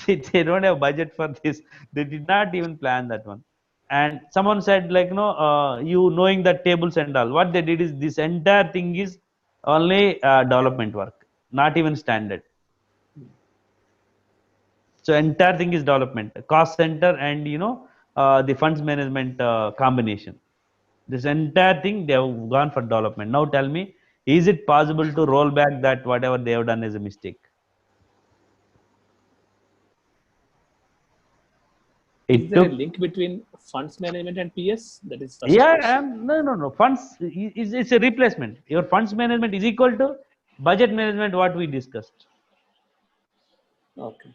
they don't have budget for this. They did not even plan that one. And someone said, like, you knowing the tables and all, what they did is this entire thing is only development work, not even standard. So entire thing is development, cost center, and the funds management combination. This entire thing they have gone for development. Now tell me, is it possible to roll back that whatever they have done is a mistake? Is there a link between funds management and PS? That is first question. No. Funds is it's a replacement. Your funds management is equal to budget management. What we discussed. Okay.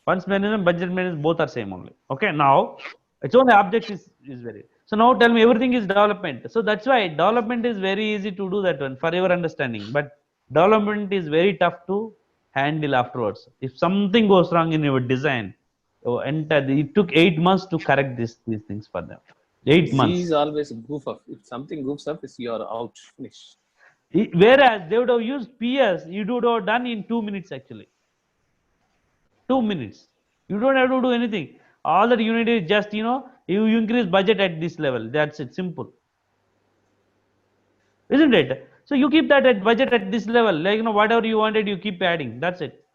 Funds management, budget management, both are same only. Okay, now its only object is very. So now tell me, everything is development. So that's why development is very easy to do that one for your understanding. But development is very tough to handle afterwards. If something goes wrong in your design, it took 8 months to correct these things for them. 8 months. Z is always a goof up. If something goofs up, it's you're out. Finish. Whereas they would have used PS, you would have done in 2 minutes actually. 2 minutes. You don't have to do anything. All that you need is just, you increase budget at this level. That's it. Simple. Isn't it? So you keep that at budget at this level. Like, whatever you wanted, you keep adding. That's it.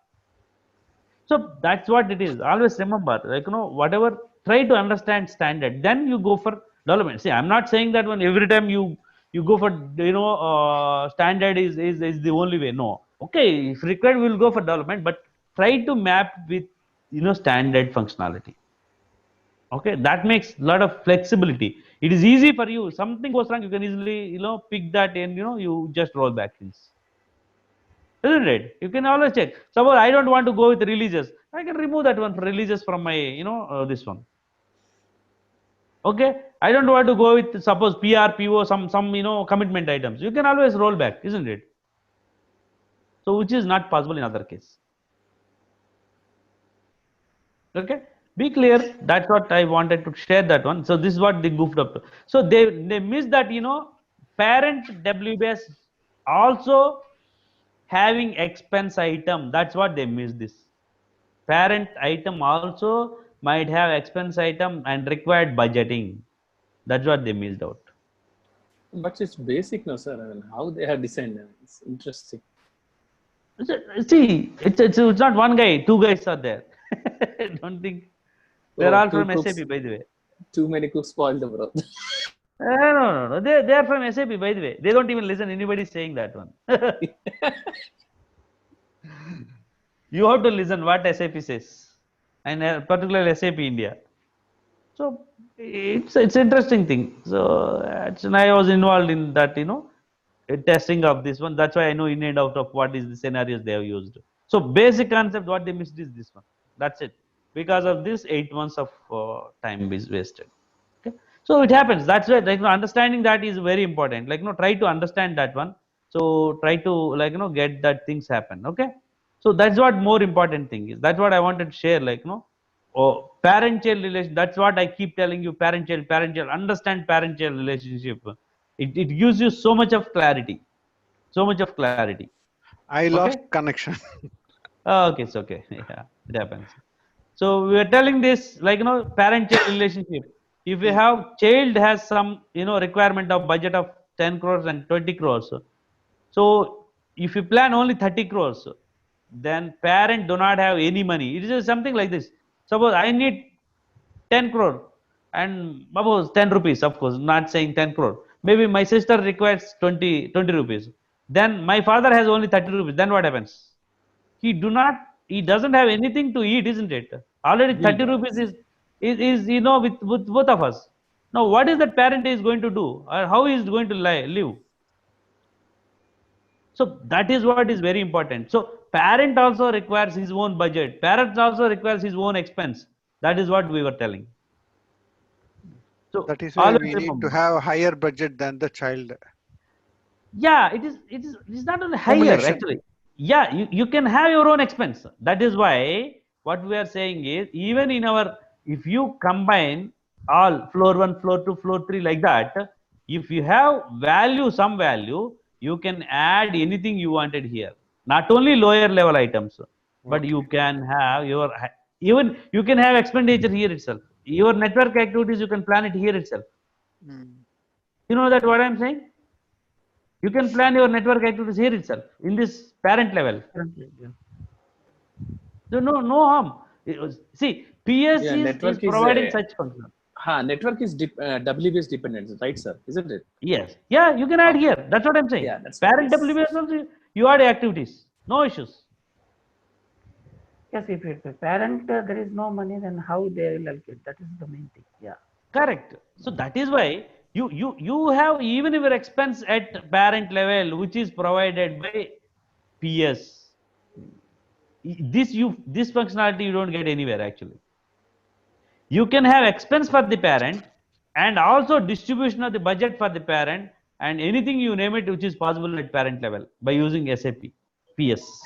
So that's what it is. Always remember, like, whatever, try to understand standard. Then you go for development. See, I'm not saying that when every time you go for, standard is the only way. No. Okay, if required, we'll go for development, but try to map with, standard functionality. Okay, that makes a lot of flexibility. It is easy for you. Something goes wrong, you can easily, pick that and, you just roll back things. Isn't it? You can always check. Suppose I don't want to go with religious, I can remove that one for religious from my, this one. Okay, I don't want to go with suppose PR, PO, some commitment items. You can always roll back, isn't it? So which is not possible in other case. Okay, be clear. That's what I wanted to share that one. So this is what they goofed up. So they missed that, parent WBS also having expense item. That's what they missed this. Parent item also might have expense item and required budgeting. That's what they missed out. But it's basic, no, sir. I mean, how they have designed it. It's interesting. See, it's not one guy, two guys are there. I don't think they're all two from cooks, SAP, by the way. Too many cooks spoil the broth. No. They are from SAP, by the way. They don't even listen anybody saying that one. You have to listen what SAP says, and particularly SAP India. So it's interesting thing. So I was involved in that, testing of this one. That's why I know in and out of what is the scenarios they have used. So basic concept what they missed is this one. That's it. Because of this, 8 months of time is wasted. Okay. So it happens. That's why understanding that is very important. Try to understand that one. So try to get that things happen. Okay. So that's what more important thing is. That's what I wanted to share. Parent-child relation. That's what I keep telling you. Parent-child. Understand parent-child relationship. It gives you so much of clarity. So much of clarity. I lost connection. Okay, it's okay. Yeah, it happens. So we are telling this, parent-child relationship. If you have child has some, requirement of budget of 10 crores and 20 crores. So if you plan only 30 crores, then parent do not have any money. It is something like this. Suppose I need 10 crore and suppose 10 rupees, of course, not saying 10 crore. Maybe my sister requires 20 rupees. Then my father has only 30 rupees. Then what happens? He doesn't have anything to eat, isn't it? Already 30 rupees is with both of us. Now what is that parent is going to do, or how he is going to live? So that is what is very important. So parent also requires his own budget. Parent also requires his own expense. That is what we were telling. So that is why we need to have a higher budget than the child. Yeah, it is not only higher actually. Yeah, you can have your own expense. That is why what we are saying is, even in if you combine all floor 1, floor 2, floor 3 like that, if you have some value, you can add anything you wanted here. Not only lower level items, but you can have even you can have expenditure here itself. Your network activities, you can plan it here itself. You know that what I'm saying? You can plan your network activities here itself in this parent level. So no harm. See, PS is providing such function. Network is WBS dependent, right, sir? Isn't it? Yes. Yeah, you can add here. That's what I'm saying. Yeah, that's parent nice. WBS also, you add activities. No issues. Yes, if it's a parent, there is no money, then how they will allocate? That is the main thing. Yeah. Correct. So that is why you have even your expense at parent level, which is provided by PS. This functionality you don't get anywhere actually. You can have expense for the parent and also distribution of the budget for the parent and anything you name it which is possible at parent level by using SAP PS.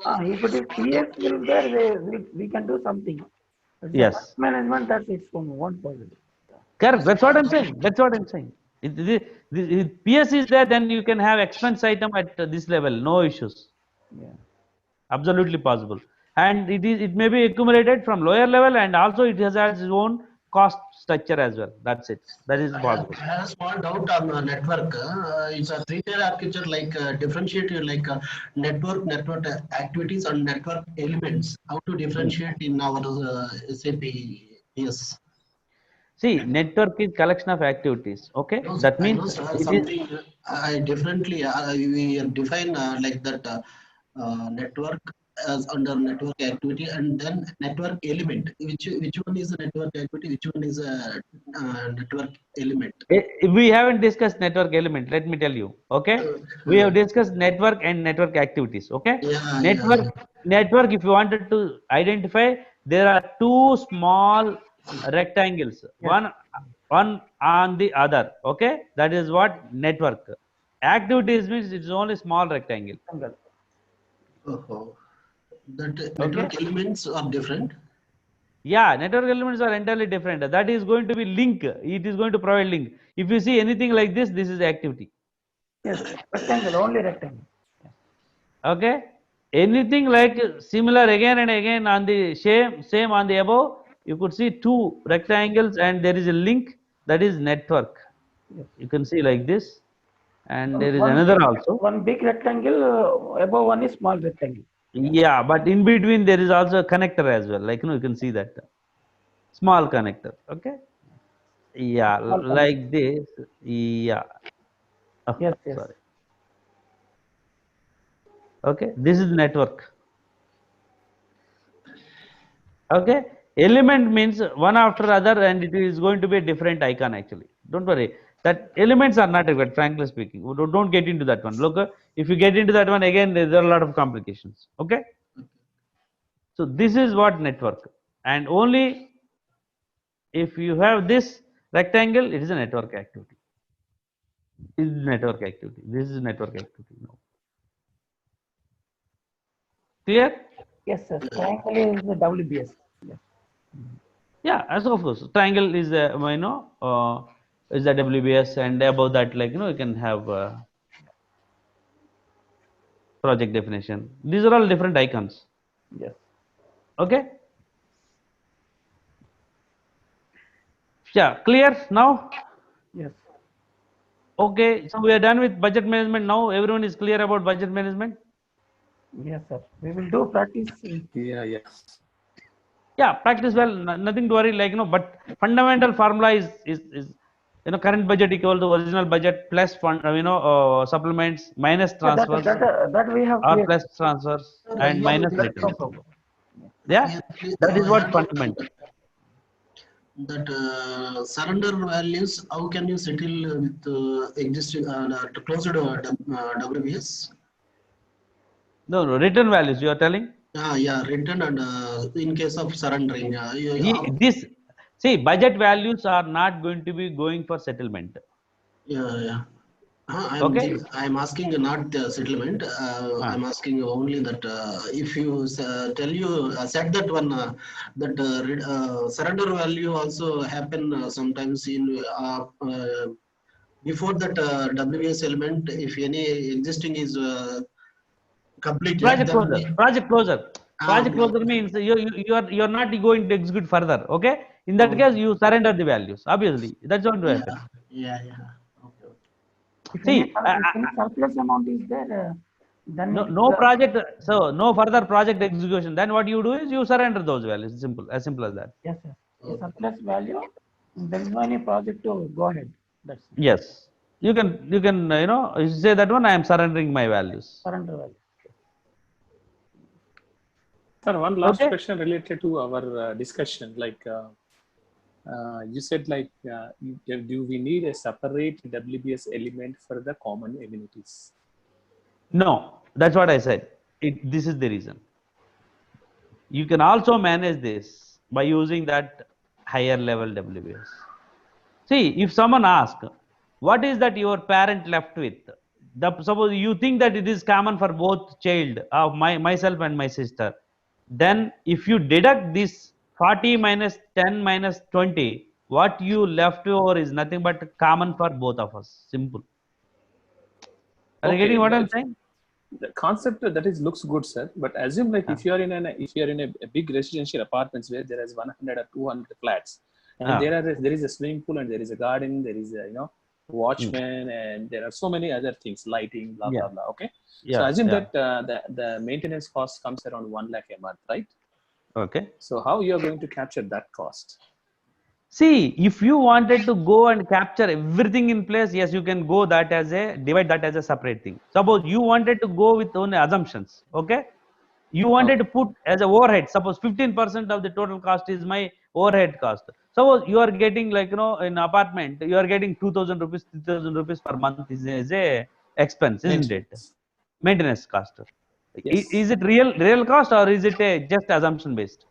If it is PS will there, we can do something. But Yes. management, that's its own possible. Correct. That's what I'm saying. That's what I'm saying. If PS is there, then you can have expense item at this level, no issues. Yeah. Absolutely possible. And it may be accumulated from lower level, and also it has its own cost structure as well. That's it. That is possible. I have a small doubt on network. It's a three-tier architecture, differentiate network activities and network elements. How to differentiate in our SAP? Yes. See, network is collection of activities. Okay, No, that I means know, sir, something I differently we define like that network as under network activity, and then network element. Which one is a network activity? Which one is a network element? we haven't discussed network element. Let me tell you. Okay, we have discussed network and network activities. Okay, network. If you wanted to identify, there are two small rectangles. One on the other. Okay, that is what network. Activities means it's only small rectangle. Oh, that network elements are different. Yeah, network elements are entirely different. That is going to be link. It is going to provide link. If you see anything like this is activity. Yes, rectangle, only rectangle. Okay. Anything like similar again and again on the same on the above, you could see two rectangles and there is a link, that is network. Yes. You can see like this, and there is One another big, also. one big rectangle, above one is small rectangle. Yeah, but in between there is also a connector as well. Like you can see that small connector. Okay. Yeah, Small like this. Yeah. Oh, Yes, yes. sorry. Okay, this is network. Okay, element means one after other, and it is going to be a different icon actually. Don't worry. That elements are not required, frankly speaking. Don't get into that one. Look, if you get into that one again, there are a lot of complications. Okay. So this is what network, and only if you have this rectangle, it is a network activity. This is network activity. This is network activity now. Clear? Yes, sir. Triangle is the WBS. Yes. Yeah, as of course, triangle is a is the WBS, and above that, like you can have project definition. These are all different icons. Yes. Okay. Yeah, clear now. Yes. Okay, so we are done with budget management now. Everyone is clear about budget management. Yes, sir. We will do practice. Yeah, yeah. Yeah, practice well. Nothing to worry. Like but fundamental formula is current budget equal to original budget plus fund supplements minus transfers That we have or cleared. plus transfers and Here minus we No returns. problem. Yeah, that is what had fundamental. that surrender values. How can you settle with existing closed WBS? No, return values you are telling. Yeah, return and in case of surrendering, This see budget values are not going to be going for settlement. yeah. Okay. I'm asking not the settlement. I'm asking only that if you said that one that surrender value also happen sometimes in before that WBS element. If any existing is completed, Project then closure. Project closure. Project okay. closure means you are not going to execute further. Okay. In that case, you surrender the values. Obviously, that's what will happen. Yeah. Okay. If See, any surplus amount is there, then it no is, project. So no further project execution. Then what you do is you surrender those values. Simple, as simple as that. yes, sir. A surplus value, there is no any project to go ahead. That's it. Yes, you can you say that one. I am surrendering my values. Surrender value. Sir, one last Okay. question related to our discussion. Like you said, like do we need a separate WBS element for the common amenities? No, that's what I said. This is the reason. You can also manage this by using that higher level WBS. See, if someone asks, what is that your parent left with? Suppose you think that it is common for both child of myself and my sister. Then if you deduct this 40 minus 10 minus 20, what you left over is nothing but common for both of us. Simple. Are you getting what I'm saying? The concept that is looks good, sir. But assume like if you are in a big residential apartments where there is 100 or 200 flats, and there is a swimming pool and there is a garden, there is a watchman, and there are so many other things, lighting, blah blah blah. Okay, so assume that the maintenance cost comes around 1 lakh a month, right? Okay. So how you are going to capture that cost? See, if you wanted to go and capture everything in place, yes, you can go divide that as a separate thing. Suppose you wanted to go with only assumptions, okay? You wanted to put as a overhead, suppose 15% of the total cost is my overhead cost. Suppose you are getting like, in apartment, you are getting 2,000 rupees, 3,000 rupees per month is a expense, isn't it? Maintenance cost. Yes. Is it real cost or is it just assumption based?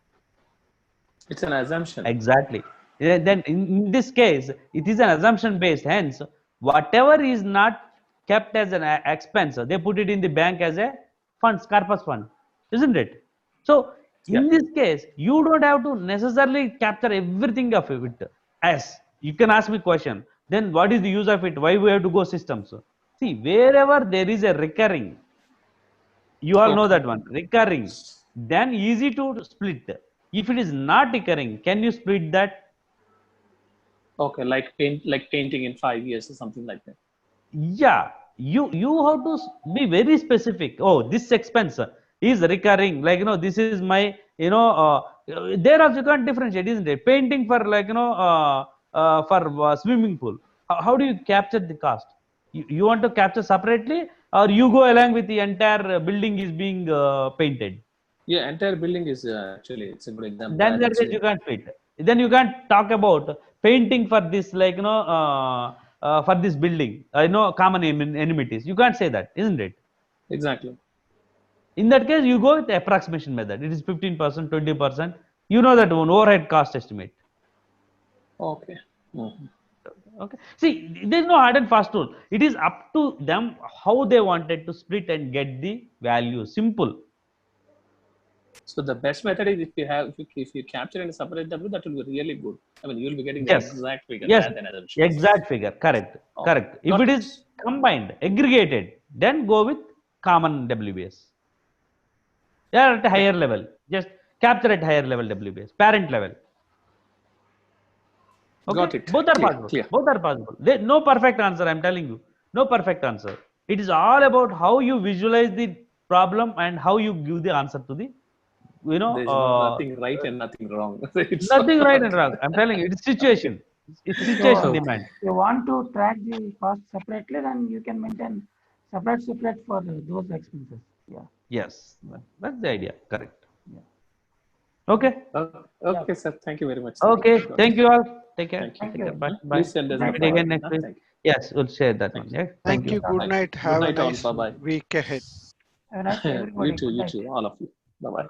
It's an assumption. Exactly. Then in this case, it is an assumption based. Hence, whatever is not kept as an expense. They put it in the bank as a fund, corpus fund, isn't it? So in this case, you don't have to necessarily capture everything of it. As you can ask me question, then what is the use of it? Why we have to go systems? See, wherever there is a recurring, you all know that one, recurring, then easy to split. If it is not recurring, can you split that? Okay, like painting in 5 years or something like that. Yeah, you have to be very specific. Oh, this expense is recurring. Like this is my there also you can't differentiate, isn't it? Painting for for swimming pool. How do you capture the cost? You want to capture separately, or you go along with the entire building is being painted? Yeah, entire building is actually it's a good example. Then that case you can't fit. Then you can't talk about painting for this for this building. Common enmities. You can't say that, isn't it? Exactly. In that case, you go with the approximation method. It is 15%, 20%. You know that one overhead cost estimate. Okay. Mhm. Okay. See, there is no hard and fast rule. It is up to them how they wanted to split and get the value. Simple. So the best method is if you capture in a separate W, that will be really good. I mean, you will be getting the Yes. exact figure Yes. rather than assumptions. Exact figure. Correct. Oh, Correct. If got it it. is combined, aggregated, then go with common WBS. They are at a higher level. Just capture at higher level WBS, parent level. Okay, Got it. both are Clear, possible. clear. Both are possible. No perfect answer. I'm telling you, no perfect answer. It is all about how you visualize the problem and how you give the answer to the, There's nothing right and nothing wrong. It's nothing right and wrong. I'm telling you, it's situation. It's situation So, demand. if you want to track the cost separately, then you can maintain separate for those expenses. Yeah. Yes, that's the idea. Correct. Yeah. Okay. Okay, sir. Thank you very much, sir. Okay. Got Thank it. you all. Take care. Thank you. Take care. Bye. Bye. Please send us Good the night, Meet sir. again next week. Thank you. Yes, we'll share that Thank one. you. Yeah. Thank you. Good night. Have a night all. nice Bye-bye. week ahead. Have a nice day, everybody. You too, Good night. all of you. Bye-bye.